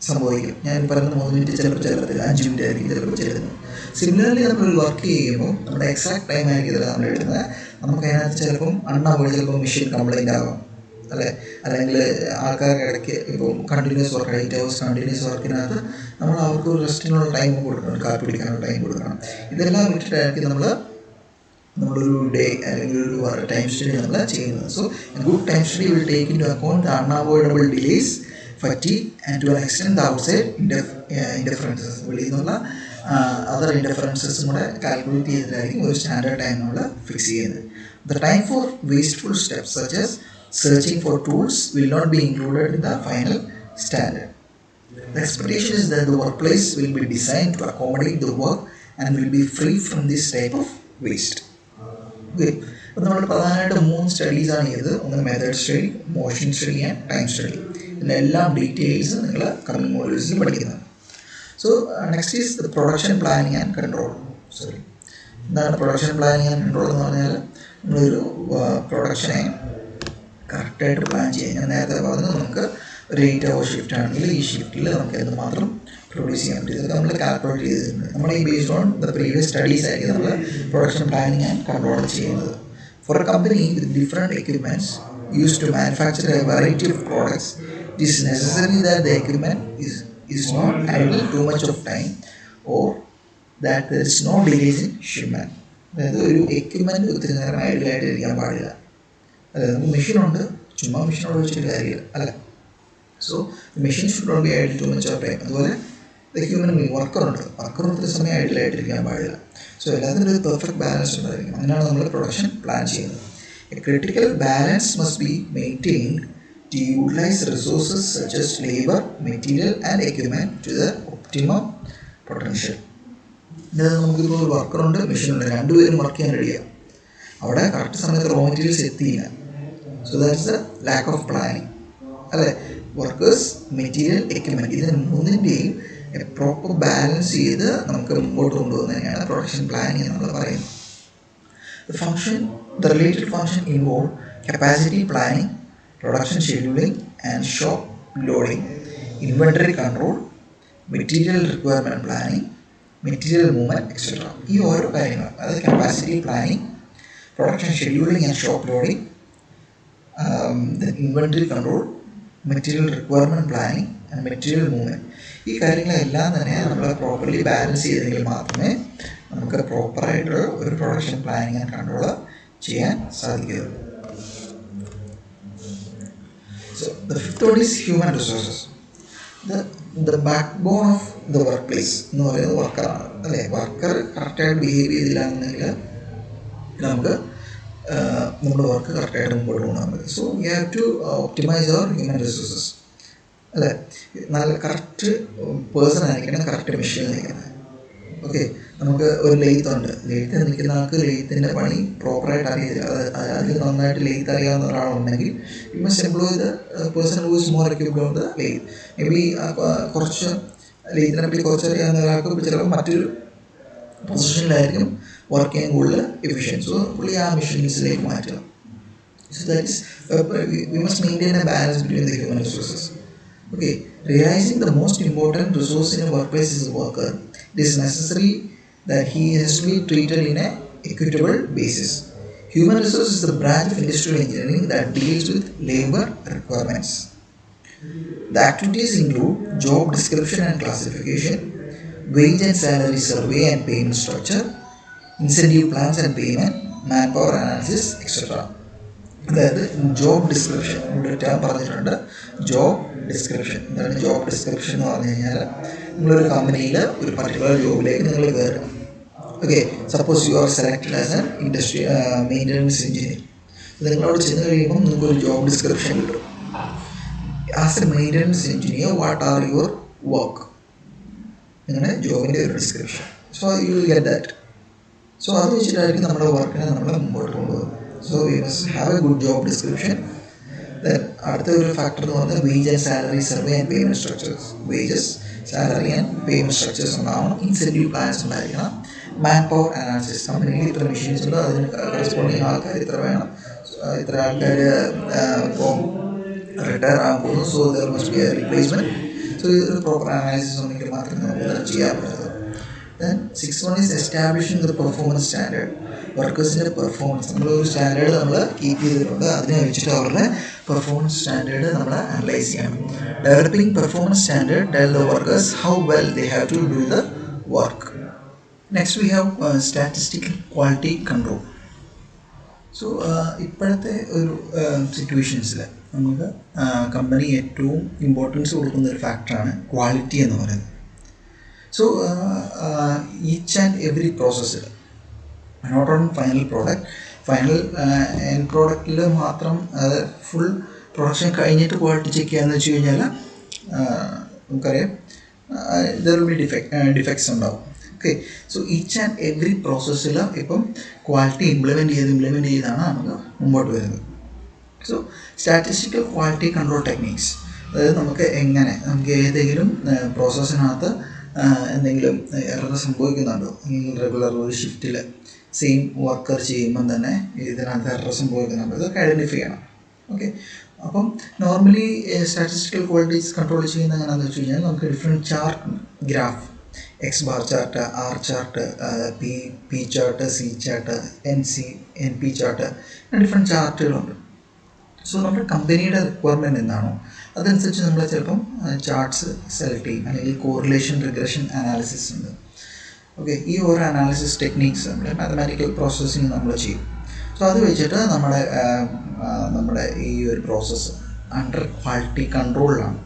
സംഭവിക്കും. ഞാൻ പറയുന്ന 3 minute ചിലപ്പോൾ ചെല്ലത്തില്ല, 5 minute ആയിരിക്കും ചിലപ്പോൾ ചെല്ലുന്നത്. സിമിലർലി നമ്മളൊരു വർക്ക് ചെയ്യുമ്പോൾ നമ്മുടെ എക്സാക്ട് ടൈം ആയിരിക്കും ഇതിൽ നമ്മൾ എടുക്കുന്നത്. നമുക്ക് അതിനകത്ത് ചിലപ്പം അണ്ണാവുമ്പോൾ ചിലപ്പോൾ മെഷീൻ കംപ്ലൈൻ്റ് ആവാം അല്ലേ, അല്ലെങ്കിൽ ആൾക്കാരുടെ ഇടയ്ക്ക് ഇപ്പോൾ കണ്ടിന്യൂസ് വർക്ക് 8 hours കണ്ടിന്യൂസ് വർക്കിനകത്ത് നമ്മൾ അവർക്ക് ഒരു റെസ്റ്റിനുള്ള ടൈം കൊടുക്കണം, കാപ്പി പിടിക്കാനുള്ള ടൈം കൊടുക്കണം. ഇതെല്ലാം വിട്ടിട്ടായിരിക്കും നമ്മൾ നമ്മളൊരു ഡേ അല്ലെങ്കിൽ ഒരു ടൈം സ്റ്റഡി നമ്മൾ ചെയ്യുന്നത്. So good time study will take into account the unavoidable delays, fatigue and to an extend the outside indifferences. വെളിയിൽ നിന്നുള്ള അതർ ഇൻഡിഫറൻസസും കൂടെ കാൽക്കുലേറ്റ് ചെയ്തിട്ടായിരിക്കും ഒരു സ്റ്റാൻഡേർഡ് ടൈം നമ്മൾ ഫിക്സ് ചെയ്യുന്നത്. The time for wasteful steps such as searching for tools will not be included in the final standard. The expectation is that the workplace will be designed to accommodate the work and will be free from this type of waste. Okay. അപ്പോൾ നമ്മൾ പ്രധാനമായിട്ട് 3 സ്റ്റഡീസാണ് ചെയ്തത്. ഒന്ന് method study, motion study and time study. ഇതിൻ്റെ എല്ലാം details നിങ്ങൾ coming മോഡ്യൂൾസിൽ പഠിക്കുന്നത്. So next is the production planning and control. എന്താണ് പ്രൊഡക്ഷൻ പ്ലാനിങ് ആൻഡ് കൺട്രോൾ എന്ന് പറഞ്ഞാൽ നമ്മളൊരു പ്രൊഡക്ഷനെ കറക്റ്റായിട്ട് പ്ലാൻ ചെയ്യാം. ഞാൻ നേരത്തെ പറഞ്ഞു നമുക്ക് ഒരു 8 hour ഷിഫ്റ്റ് ആണെങ്കിൽ ഈ ഷിഫ്റ്റിൽ നമുക്ക് എന്തുമാത്രം പ്രൊഡ്യൂസ് ചെയ്യാൻ പറ്റും. ഇതൊക്കെ നമ്മൾ കാൽക്കുലേറ്റ് ചെയ്തിട്ടുണ്ട്. നമ്മൾ ഈ based on the previous studies ആയിരിക്കും നമ്മൾ പ്രൊഡക്ഷൻ പ്ലാനിങ് ആൻഡ് കൺട്രോൾ ചെയ്യുന്നത്. For a company with different equipments use to manufacture a variety of products, it is necessary that the equipment is not idle too much of time or that there is no delays in shipment. അതായത് ഒരു equipment ഒത്തിരി നേരം ഐഡിലായിട്ട് ഇരിക്കാൻ പാടില്ല. അതായത് നമുക്ക് മെഷീനുണ്ട്, ചുമ്മാ മെഷീനോട് വെച്ചിട്ട് കാര്യമില്ല അല്ല. So machine should not be idle too much of time. അതുപോലെ ഹ്യൂമൻ വർക്കറുണ്ട്, വർക്കർ ഒത്തിരി സമയം ഐഡിലായിട്ടിരിക്കാൻ പാടില്ല. സോ എല്ലാത്തിനും ഒരു പെർഫെക്റ്റ് ബാലൻസ് ഉണ്ടായിരിക്കും. അങ്ങനെയാണ് നമ്മൾ പ്രൊഡക്ഷൻ പ്ലാൻ ചെയ്യുന്നത്. A critical balance must be maintained to utilize resources such as labor, material and equipment to the optimum potential. അതായത് നമുക്കിപ്പോൾ ഒരു വർക്കറുണ്ട്, മെഷീനുണ്ട്, രണ്ടുപേരും വർക്ക് ചെയ്യാൻ റെഡിയാണ്. അവിടെ കറക്റ്റ് സമയത്ത് റോ മെറ്റീരിയൽസ് എത്തിയില്ല. So that's the lack of planning അല്ലേ. വർക്കേഴ്സ്, മെറ്റീരിയൽ, എക്യുപ്മെൻറ്റ്, ഇതിന് മൂന്നിൻ്റെയും പ്രോപ്പർ ബാലൻസ് ചെയ്ത് നമുക്ക് മുമ്പോട്ട് കൊണ്ടുപോകുന്നതിനാണ് പ്രൊഡക്ഷൻ പ്ലാനിങ് എന്ന് പറയുന്നത്. The related function involve capacity planning, production scheduling and shop loading, inventory control, material requirement planning, material movement, etc. ഈ ഓരോ കാര്യങ്ങൾ, അതായത് capacity planning, production scheduling and shop loading, inventory control, material requirement planning and material movement, ഈ കാര്യങ്ങളെല്ലാം തന്നെ നമ്മൾ properly balance ചെയ്തെങ്കിൽ മാത്രമേ നമുക്ക് പ്രോപ്പറായിട്ട് ഒരു പ്രൊഡക്ഷൻ പ്ലാനിങ് ആൻഡ് കൺട്രോൾ ചെയ്യാൻ സാധിക്കുകയുള്ളൂ. So the fifth one is human resources. The backbone of the workplace എന്ന് പറയുന്നത് വർക്കറാണ് അല്ലേ. വർക്കർ കറക്റ്റായിട്ട് ബിഹേവ് ചെയ്തില്ലാന്നുണ്ടെങ്കിൽ നമുക്ക് നമ്മുടെ വർക്ക് കറക്റ്റായിട്ട് മുമ്പോട്ട് കൊണ്ടുപോകാൻ പറ്റും. So we have to optimise our human resources അല്ലേ. നല്ല കറക്റ്റ് പേഴ്സൺ ആയിരിക്കണം കറക്റ്റ് മെഷീൻ നിൽക്കുന്നത്. ഓക്കെ, നമുക്ക് ഒരു ലെയ്ത്തുണ്ട്, ലെയ്ത്ത് നിൽക്കുന്ന ആൾക്ക് ലെയ്ത്തിൻ്റെ പണി പ്രോപ്പറായിട്ട് അറിയത്തില്ല. അതിൽ നന്നായിട്ട് ലെയ്ത്ത് അറിയാവുന്ന ഒരാളുണ്ടെങ്കിൽ you must employ the person who is more equipped on the lathe. May be കുറച്ച് ലെയ്ത്തിനെ പറ്റി കുറച്ച് അറിയാവുന്ന ഒരാൾക്ക് ചിലപ്പോൾ മറ്റൊരു പൊസിഷനിലായിരിക്കും വർക്ക് ചെയ്യാൻ കൂടുതൽ എഫിഷ്യൻറ്റ്. സോ പുള്ളി ആ മെഷീൻസിലേക്ക് മാറ്റുക. So that is we must maintain A balance between the human resources. Okay, realizing the most important resource in a workplace is the worker, it is necessary that he has to be treated in an equitable basis. Human resource is the branch of industrial engineering that deals with labor requirements. The activities include job description and classification, wage and salary survey and payment structure, incentive plans and payment, manpower analysis, etc. അതായത് job description, ഇവിടെ term പറഞ്ഞിട്ടുണ്ട്. Job description എന്താണ്? Job description എന്ന് പറഞ്ഞു കഴിഞ്ഞാൽ നിങ്ങളൊരു കമ്പനിയിൽ ഒരു പർട്ടിക്കുലർ ജോബിലേക്ക് നിങ്ങൾ കയറുക. Okay, suppose you are selected as an industry maintenance engineer. നിങ്ങളോട് ചെന്ന് കഴിയുമ്പം നിങ്ങൾക്കൊരു ജോബ് ഡിസ്ക്രിപ്ഷൻ കിട്ടും. As A maintenance engineer what are your work, നിങ്ങളുടെ ജോബിൻ്റെ ഒരു description. So you will get that. So അത് വെച്ചിട്ടായിരിക്കും നമ്മുടെ വർക്കിനെ നമ്മൾ മുമ്പോട്ട് കൊണ്ടുപോകുന്നത്. So we must have a good job description. Then അടുത്ത ഒരു ഫാക്ടർ എന്ന് പറഞ്ഞാൽ wage and salary survey and payment structures. Wages, salary and payment structures ഉണ്ടാവണം. ഇൻസെൻറ്റീവ് പ്ലാൻസ് ഉണ്ടായിരിക്കണം. മാൻ പവർ അനാലിസിസ്, കമ്പനിയിൽ ഇത്ര മെഷീൻസ് ഉണ്ട്, അതിന് കറസ്പോണ്ടിങ് ആൾക്കാർ ഇത്ര വേണം, ഇത്ര ആൾക്കാർ ഇപ്പോൾ റിട്ടയർ ആകാൻ പോകുന്നു. So there must be A replacement. So ഇതൊരു പ്രോപ്പർ അനാലിസിസ് ഉണ്ടെങ്കിൽ മാത്രമേ നമുക്ക് ചെയ്യാൻ പറ്റുള്ളൂ. Then sixth one is establishing the performance standard. വർക്കേഴ്സിൻ്റെ പെർഫോമൻസ്, നമ്മളൊരു സ്റ്റാൻഡേർഡ് നമ്മൾ കീപ്പ് ചെയ്തിട്ടുണ്ട്. അതിനെ വെച്ചിട്ട് അവരുടെ പെർഫോമൻസ് സ്റ്റാൻഡേർഡ് നമ്മൾ അനലൈസ് ചെയ്യണം. Developing performance standard tell the workers how well they have to do the work. Next we have statistical quality control. So ഇപ്പോഴത്തെ ഒരു സിറ്റുവേഷൻസിൽ നമുക്ക് കമ്പനി ഏറ്റവും ഇമ്പോർട്ടൻസ് കൊടുക്കുന്ന ഒരു ഫാക്ടറാണ് ക്വാളിറ്റി എന്ന് പറയുന്നത്. സോ ഈച്ച് ആൻഡ് എവറി പ്രോസസ്സിൽ, not on final product, final end പ്രോഡക്റ്റിൽ മാത്രം അത് ഫുൾ പ്രൊഡക്ഷൻ കഴിഞ്ഞിട്ട് ക്വാളിറ്റി ചെക്ക് ചെയ്യാന്ന് വെച്ച് കഴിഞ്ഞാൽ നമുക്കറിയാം ദർ വിൽ ബി ഡിഫക്ട്സ് ഉണ്ടാവും. Okay, so each and every പ്രോസസ്സിൽ ഇപ്പം ക്വാളിറ്റി ഇംപ്ലിമെൻറ്റ് ചെയ്താണ് നമുക്ക് മുമ്പോട്ട് വരുന്നത്. So statistical quality control techniques, അതായത് നമുക്ക് ഏതെങ്കിലും പ്രോസസ്സിനകത്ത് എന്തെങ്കിലും എറർ സംഭവിക്കുന്നുണ്ടോ, അല്ലെങ്കിൽ റെഗുലർ ഒരു ഷിഫ്റ്റിൽ സെയിം വർക്കർ ചെയ്യുമ്പം തന്നെ ഇതിനകത്ത് എറർ സംഭവിക്കുന്നുണ്ടോ, ഇതൊക്കെ ഐഡൻറ്റിഫൈ ചെയ്യണം. ഓക്കെ, അപ്പം നോർമലി സ്റ്റാറ്റിസ്റ്റിക്കൽ ക്വാളിറ്റീസ് കൺട്രോൾ ചെയ്യുന്ന എങ്ങനെയാണെന്ന് വെച്ച് കഴിഞ്ഞാൽ നമുക്ക് different chart, graph, X bar chart, R chart, P chart, C chart, N P chart, different ചാർട്ടുകളുണ്ട്. സോ നമ്മുടെ കമ്പനിയുടെ റിക്വയർമെൻറ്റ് എന്താണോ അതനുസരിച്ച് നമ്മൾ ചിലപ്പം ചാർട്ട്സ് സെലക്ട് ചെയ്യും, അല്ലെങ്കിൽ കോറിലേഷൻ റിഗ്രഷൻ അനാലിസിസ് ഉണ്ട്. ഓക്കെ, ഈ ഓരോ അനാലിസിസ് ടെക്നീക്സ് നമ്മുടെ മാത്തമാറ്റിക്കൽ പ്രോസസ്സിങ് നമ്മൾ ചെയ്യും. സോ അത് വെച്ചിട്ട് നമ്മുടെ ഈ ഒരു പ്രോസസ്സ് അണ്ടർ ക്വാളിറ്റി കൺട്രോളിലാണ്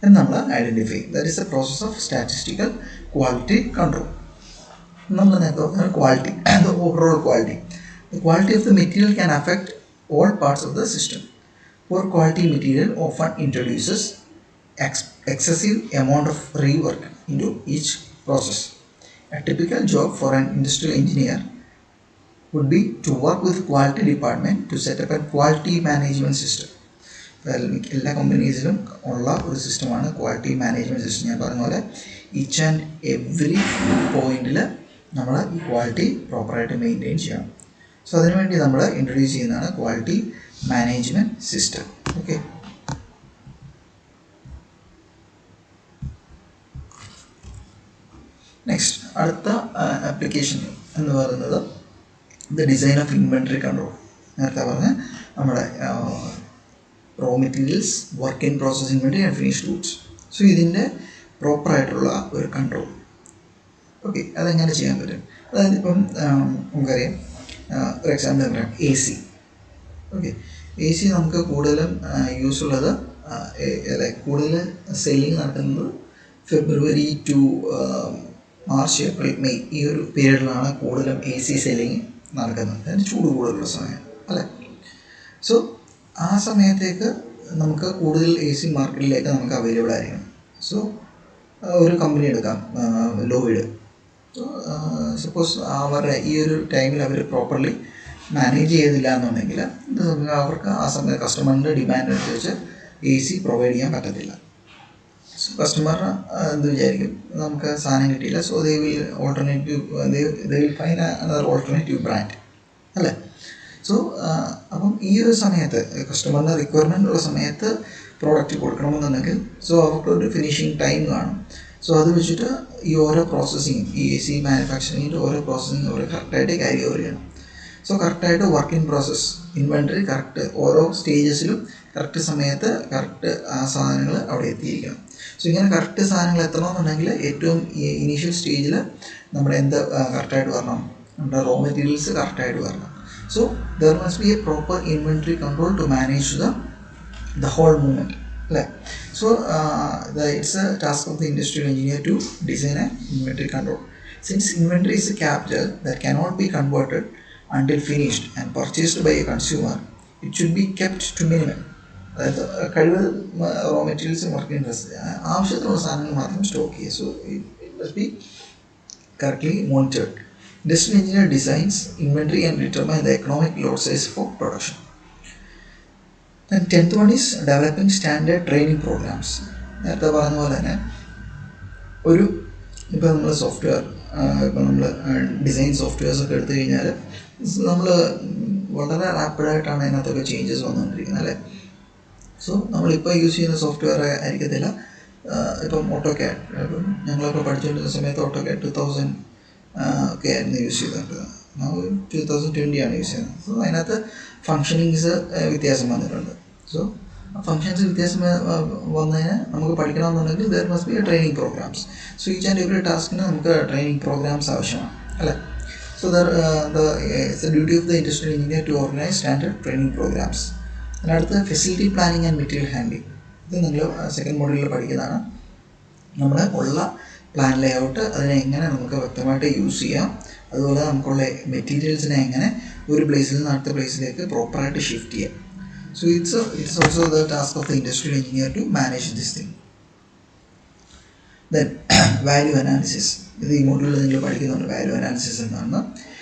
എന്ന് നമ്മൾ ഐഡൻറ്റിഫൈ ചെയ്യും. That is A process of statistical quality control. നമ്മൾ നേരത്തെ quality, the overall quality. The quality of the material can affect all parts of the system. Poor quality material often introduces excessive amount of rework into each process. A typical job for an industrial engineer would be to work with quality department to set up a quality management system. എല്ലാ കമ്പനീസിലും ഉള്ള ഒരു സിസ്റ്റമാണ് quality management system. ഞാൻ പറഞ്ഞ പോലെ each and every പോയിന്റിൽ നമ്മൾ ഈ ക്വാളിറ്റി പ്രോപ്പറായിട്ട് മെയിൻറ്റെയിൻ ചെയ്യണം. സോ അതിനുവേണ്ടി നമ്മൾ ഇൻട്രൊഡ്യൂസ് ചെയ്യുന്നതാണ് quality management system. Okay, next അടുത്ത ആപ്ലിക്കേഷൻ എന്ന് പറയുന്നത് the design of inventory control. നേരത്തെ പറഞ്ഞ നമ്മുടെ raw materials, work in process inventory and finish goods. So ഇതിൻ്റെ പ്രോപ്പറായിട്ടുള്ള ഒരു കൺട്രോൾ. ഓക്കെ, അതെങ്ങനെ ചെയ്യാൻ പറ്റും? അതായത് ഇപ്പം നമുക്കറിയാം, ഫോർ എക്സാമ്പിൾ പറയാം, A C. Okay, A C നമുക്ക് കൂടുതലും യൂസ് ഉള്ളത്, കൂടുതൽ സെല്ലിങ് നടക്കുന്നത് ഫെബ്രുവരി ടു മാർച്ച്, ഏപ്രിൽ, മെയ് ഈ ഒരു പീരീഡിലാണ് കൂടുതലും എ സി സെല്ലിങ് നടക്കുന്നത്. അതിന് ചൂട് കൂടുതലുള്ള സമയം അല്ലേ. സോ ആ സമയത്തേക്ക് നമുക്ക് കൂടുതൽ എ സി മാർക്കറ്റിലേക്ക് നമുക്ക് അവൈലബിൾ ആയിരിക്കണം. സോ ഒരു കമ്പനി എടുക്കാം, ലോയിഡ്. സപ്പോസ് അവരുടെ ഈ ഒരു ടൈമിൽ അവർ പ്രോപ്പർലി മാനേജ് ചെയ്തില്ല എന്നുണ്ടെങ്കിൽ അവർക്ക് ആ സമയത്ത് കസ്റ്റമറിൻ്റെ ഡിമാൻഡ് അനുസരിച്ച് എ സി പ്രൊവൈഡ് ചെയ്യാൻ പറ്റത്തില്ല. സോ കസ്റ്റമർ എന്ത് വിചാരിക്കും, നമുക്ക് സാധനം കിട്ടിയില്ല. So they will find another alternative brand അല്ലേ. സോ അപ്പം ഈ ഒരു സമയത്ത് കസ്റ്റമറിൻ്റെ റിക്വയർമെൻ്റ് ഉള്ള സമയത്ത് പ്രോഡക്റ്റ് കൊടുക്കണമെന്നുണ്ടെങ്കിൽ സോ അവർക്കൊരു ഫിനിഷിങ് ടൈം കാണും. സോ അത് വെച്ചിട്ട് ഈ ഓരോ പ്രോസസ്സിങ്, ഈ എ സി മാനുഫാക്ചറിങ്ങിൻ്റെ ഓരോ പ്രോസസ്സിങ് ഓരോ കറക്റ്റായിട്ട് ക്യാരി ഓവർ ചെയ്യണം. സോ കറക്റ്റായിട്ട് work in process inventory correct ഓരോ സ്റ്റേജസിലും കറക്റ്റ് സമയത്ത് കറക്റ്റ് ആ സാധനങ്ങൾ അവിടെ എത്തിയിരിക്കണം. സോ ഇങ്ങനെ കറക്റ്റ് സാധനങ്ങൾ എത്തണമെന്നുണ്ടെങ്കിൽ ഏറ്റവും ഇനീഷ്യൽ സ്റ്റേജിൽ നമ്മുടെ കറക്റ്റായിട്ട് വരണം, നമ്മുടെ റോ മെറ്റീരിയൽസ് കറക്റ്റായിട്ട് വരണം. So there must be a proper inventory control to manage the whole movement അല്ലേ. So it's a task of the industrial engineer to design a inventory control. Since inventory is a capital that cannot be converted until finished and purchased by a consumer, it should be kept to minimum. അതായത് കഴിവ് raw materials work in ആവശ്യത്തിനുള്ള സാധനങ്ങൾ മാത്രം stock ചെയ്യുക. So it must be correctly monitored. Industrial engineer designs inventory and determine the economic load size for production. Then 10th one is developing standard training programs. നേരത്തെ പറഞ്ഞ പോലെ തന്നെ ഇപ്പോൾ നമ്മൾ സോഫ്റ്റ്വെയർ, ഇപ്പോൾ നമ്മൾ ഡിസൈൻ സോഫ്റ്റ്വെയർസ് ഒക്കെ എടുത്തു കഴിഞ്ഞാൽ നമ്മൾ വളരെ റാപ്പിഡായിട്ടാണ് അതിനകത്തൊക്കെ ചേഞ്ചസ് വന്നുകൊണ്ടിരിക്കുന്നത് അല്ലേ. സോ നമ്മളിപ്പോൾ യൂസ് ചെയ്യുന്ന സോഫ്റ്റ്വെയർ ആയിരിക്കത്തില്ല. ഇപ്പം ഓട്ടോക്യാഡ്, ഇപ്പം ഞങ്ങളൊക്കെ പഠിച്ചുകൊണ്ടിരുന്ന സമയത്ത് ഓട്ടോക്യാഡ് 2000 ഒക്കെ ആയിരുന്നു യൂസ് ചെയ്തിട്ടുള്ളത്. 2020 ആണ് യൂസ് ചെയ്യുന്നത്. സോ അതിനകത്ത് ഫങ്ഷനിങ്സ് വ്യത്യാസം വന്നിട്ടുണ്ട്. സോ ഫങ്ഷൻസ് വ്യത്യാസം വന്നതിന് നമുക്ക് പഠിക്കണമെന്നുണ്ടെങ്കിൽ there must be a training programs. So each and every ടാസ്കിന് നമുക്ക് ട്രെയിനിങ് പ്രോഗ്രാംസ് ആവശ്യമാണ് അല്ലേ. So it's the duty of the industrial engineer to organize standard training programs. അതിനടുത്ത് facility planning and material handling. ഇത് നിങ്ങൾ സെക്കൻഡ് മോഡ്യൂളിൽ പഠിക്കുന്നതാണ്. നമ്മുടെ ഉള്ള പ്ലാൻ ലേഔട്ട് അതിനെ എങ്ങനെ നമുക്ക് വ്യക്തമായിട്ട് യൂസ് ചെയ്യാം, അതുപോലെ നമുക്കുള്ള മെറ്റീരിയൽസിനെ എങ്ങനെ ഒരു പ്ലേസിൽ നിന്ന് അടുത്ത പ്ലേസിലേക്ക് പ്രോപ്പറായിട്ട് ഷിഫ്റ്റ് ചെയ്യാം. So it's also the task of the industrial engineer to manage this thing. Then value analysis. ഇത് ഈ മോഡ്യൂളിൽ നിങ്ങൾ പഠിക്കുന്നുണ്ട്. വാല്യൂ അനാലിസിസ് എന്നാണ്.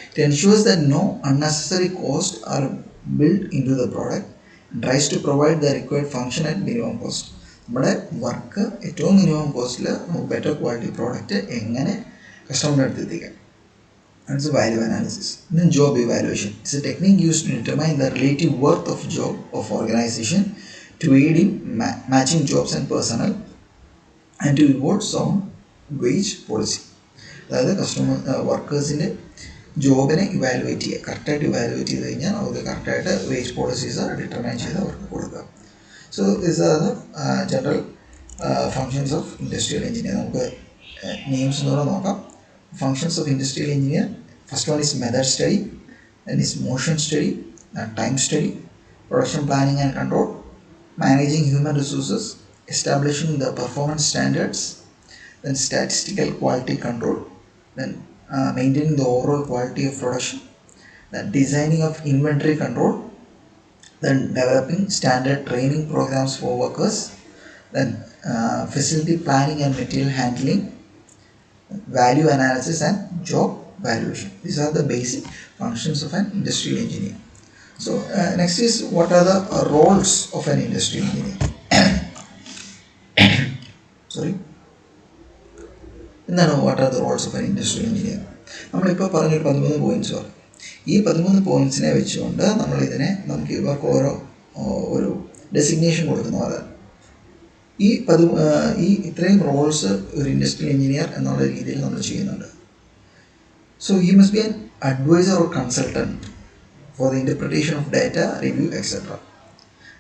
It ensures that no unnecessary cost are build into the product and tries to provide the required function at minimum cost. നമ്മുടെ വർക്ക് ഏറ്റവും minimum കോസ്റ്റിൽ നമുക്ക് ബെറ്റർ ക്വാളിറ്റി പ്രോഡക്റ്റ് എങ്ങനെ കസ്റ്റമറിൻ്റെ അടുത്ത് എത്തിക്കാം. That's a value analysis. Then job evaluation. It's a technique used to determine the relative worth of job of organization to aid in matching jobs and personnel and to reward sound wage policy. അതായത് വർക്കേഴ്സിൻ്റെ ജോബിനെ evaluate ചെയ്യുക, കറക്റ്റായിട്ട് evaluate ചെയ്ത് കഴിഞ്ഞാൽ അവർക്ക് കറക്റ്റായിട്ട് wage policies determine ചെയ്ത് അവർക്ക് കൊടുക്കുക. So this are the general functions of industrial engineer. നമുക്ക് നെയിംസ് എന്ന് പറഞ്ഞാൽ നോക്കാം. Functions of industrial engineer. First one is method study, then is motion study, then time study, production planning and control, managing human resources, establishing the performance standards, then statistical quality control, then maintaining the overall quality of production, then designing of inventory control, then developing standard training programs for workers, then facility planning and material handling, value analysis and job valuation. These are the basic functions of an industrial engineer. So next is, what are the roles of an industrial engineer? Sorry. എന്താണ് what are the Rolls of N industrial engineer? നമ്മളിപ്പോൾ പറഞ്ഞൊരു 13 points പറയും. ഈ 13 പോയിന്റ്സിനെ വെച്ചുകൊണ്ട് നമുക്ക് ഇവർക്ക് ഒരു designation കൊടുക്കുന്ന പോലെ ഈ ഇത്രയും റോൾസ് ഒരു ഇൻഡസ്ട്രിയൽ എഞ്ചിനീയർ എന്നുള്ള രീതിയിൽ നമ്മൾ ചെയ്യുന്നുണ്ട്. So he must be an adviser or consultant for the interpretation of data, review etcetera.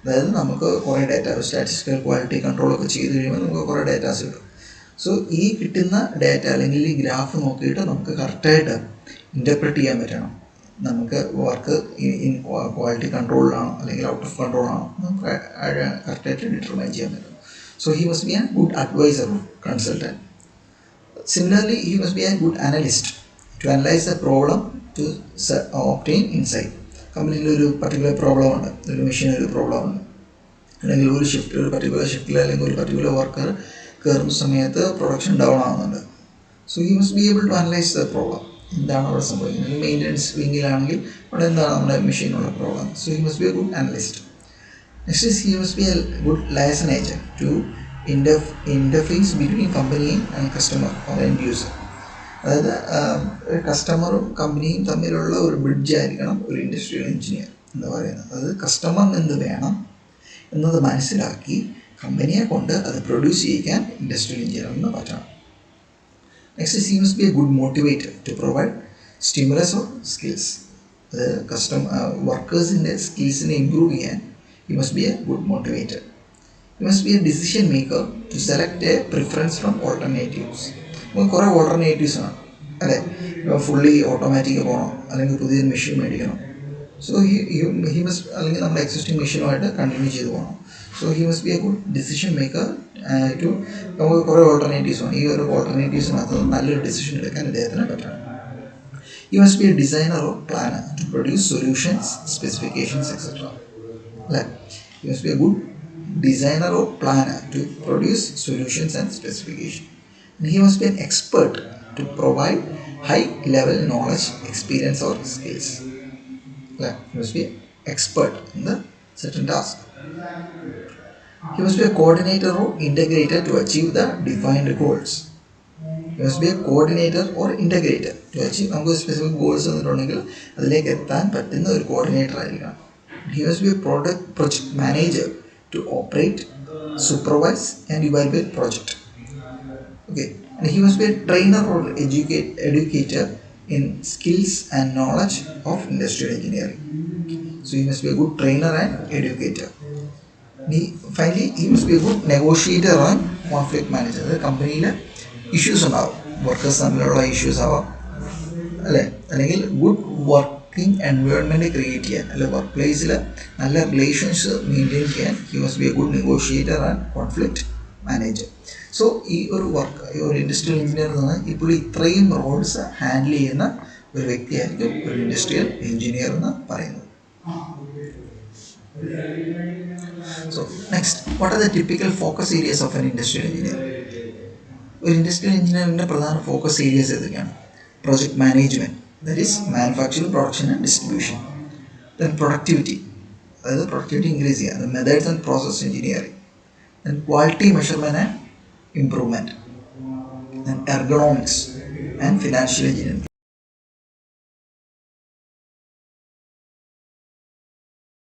അതായത് നമുക്ക് കുറേ ഡാറ്റ, സ്റ്റാറ്റിസ്റ്റിക്കൽ ക്വാളിറ്റി കൺട്രോളൊക്കെ ചെയ്ത് കഴിയുമ്പോൾ നമുക്ക് കുറേ ഡാറ്റാസ് കിട്ടും. സോ ഈ കിട്ടുന്ന ഡാറ്റ അല്ലെങ്കിൽ ഈ ഗ്രാഫ് നോക്കിയിട്ട് നമുക്ക് കറക്റ്റായിട്ട് ഇൻ്റർപ്രറ്റ് ചെയ്യാൻ പറ്റണം. നമുക്ക് വർക്ക് ഇൻ ക്വാളിറ്റി കൺട്രോളിലാണോ അല്ലെങ്കിൽ ഔട്ട് ഓഫ് കൺട്രോളാണോ നമുക്ക് കറക്റ്റായിട്ട് ഡിറ്റർമൈൻ ചെയ്യാൻ പറ്റും. So he must be a good advisor or consultant. Similarly, he must be a good analyst to analyze the problem to obtain insight. കമ്പനിയിൽ ഒരു പർട്ടിക്കുലർ പ്രോബ്ലം ഉണ്ട്, ഒരു മെഷീനിൽ ഒരു പ്രോബ്ലം ഉണ്ട്, അല്ലെങ്കിൽ ഒരു പർട്ടിക്കുലർ ഷിഫ്റ്റിൽ അല്ലെങ്കിൽ ഒരു പർട്ടിക്കുലർ വർക്കർ കയറുന്ന സമയത്ത് പ്രൊഡക്ഷൻ ഡൗൺ ആവുന്നുണ്ട്. So he must be able to analyse the problem. എന്താണ് അവിടെ സംഭവിക്കുന്നത്? മെയിൻ്റനൻസ് വിങ്ങിലാണെങ്കിൽ അവിടെ എന്താണ് നമ്മുടെ മെഷീനുള്ള problem? So he must be a good analyst. Next is, he must be a good liaison agent to interface between company and customer or end user. അതായത് കസ്റ്റമറും കമ്പനിയും തമ്മിലുള്ള ഒരു ബ്രിഡ്ജ് ആയിരിക്കണം ഒരു ഇൻഡസ്ട്രിയൽ എഞ്ചിനീയർ എന്ന് പറയുന്നത്. അതായത് കസ്റ്റമർ എന്ത് വേണം എന്നത് മനസ്സിലാക്കി കമ്പനിയെ കൊണ്ട് അത് പ്രൊഡ്യൂസ് ചെയ്യിക്കാൻ ഇൻഡസ്ട്രിയൽ എഞ്ചിനീയറിന് പറ്റണം. Next is, he must be a good motivator to provide stimulus or skills. അതായത് വർക്കേഴ്സിൻ്റെ സ്കിൽസിനെ ഇമ്പ്രൂവ് ചെയ്യാൻ he must be a good motivator. He must be a decision maker to select a preference from alternatives. നമുക്ക് കുറേ alternatives ആണ് അല്ലേ? ഇപ്പോൾ fully automatic പോകണം, അല്ലെങ്കിൽ പുതിയൊരു മെഷീൻ മേടിക്കണം. സോ ഹി മസ്റ്റ്, അല്ലെങ്കിൽ നമ്മുടെ എക്സിസ്റ്റിംഗ് മെഷീനുമായിട്ട് കണ്ടിന്യൂ ചെയ്ത് പോകണം. So he must be a good decision maker too, നമുക്ക് കുറേ ഓൾട്ടർനേറ്റീവ്സ് ആണ്. ഈ ഒരു ഓൾട്ടർനേറ്റീവ്സിനകത്ത് നല്ലൊരു ഡിസിഷൻ എടുക്കാൻ ഇദ്ദേഹത്തിന് പറ്റണം. He must be a designer or planner to produce solutions, specifications, etc. He must be a good designer or planner to produce solutions and specifications. And he must be an expert to provide high level knowledge, experience or skills. He must be an expert in the certain task. He must be a coordinator or integrator to achieve the defined goals. He must be a coordinator or integrator to achieve നമുക്ക് specific goals തന്നിട്ടുണ്ടെങ്കിൽ അതിലേക്ക് എത്താൻ പറ്റുന്ന ഒരു coordinator ആയിരിക്കണം. He must be a project manager to operate, supervise and evaluate project. Okay, and he must be a trainer or educator in skills and knowledge of industrial engineering. So he must be a good trainer and educator. Finally, he must be a good negotiator and conflict manager. അതായത് കമ്പനിയിൽ issues ഉണ്ടാവും, workers തമ്മിലുള്ള issues ആവാം, അല്ലേ, അല്ലെങ്കിൽ good working environment create ചെയ്യാൻ, അല്ലെ work പ്ലേസിൽ നല്ല റിലേഷൻസ് മെയിൻറ്റെയിൻ ചെയ്യാൻ he must be a good negotiator and conflict manager. So ഈ ഒരു വർക്ക്, ഈ ഒരു ഇൻഡസ്ട്രിയൽ എഞ്ചിനീയർ എന്ന് പറഞ്ഞാൽ ഇപ്പോൾ ഇത്രയും റോൾസ് ഹാൻഡിൽ ചെയ്യുന്ന ഒരു വ്യക്തിയായിരിക്കും ഒരു ഇൻഡസ്ട്രിയൽ എഞ്ചിനീയർ എന്ന് പറയുന്നത്. So next, what are the typical focus Arias of N industrial engineer? ഒരു ഇൻഡസ്ട്രിയൽ എഞ്ചിനീയറിൻ്റെ പ്രധാന ഫോക്കസ് ഏരിയസ് ഏതൊക്കെയാണ്? Project management, that is manufacturing, production and distribution. Then productivity, അതായത് പ്രൊഡക്ടിവിറ്റി ഇൻക്രീസ് ചെയ്യുക, അത് methods and process engineering. Then quality measurement and improvement. Then ergonomics and financial engineering.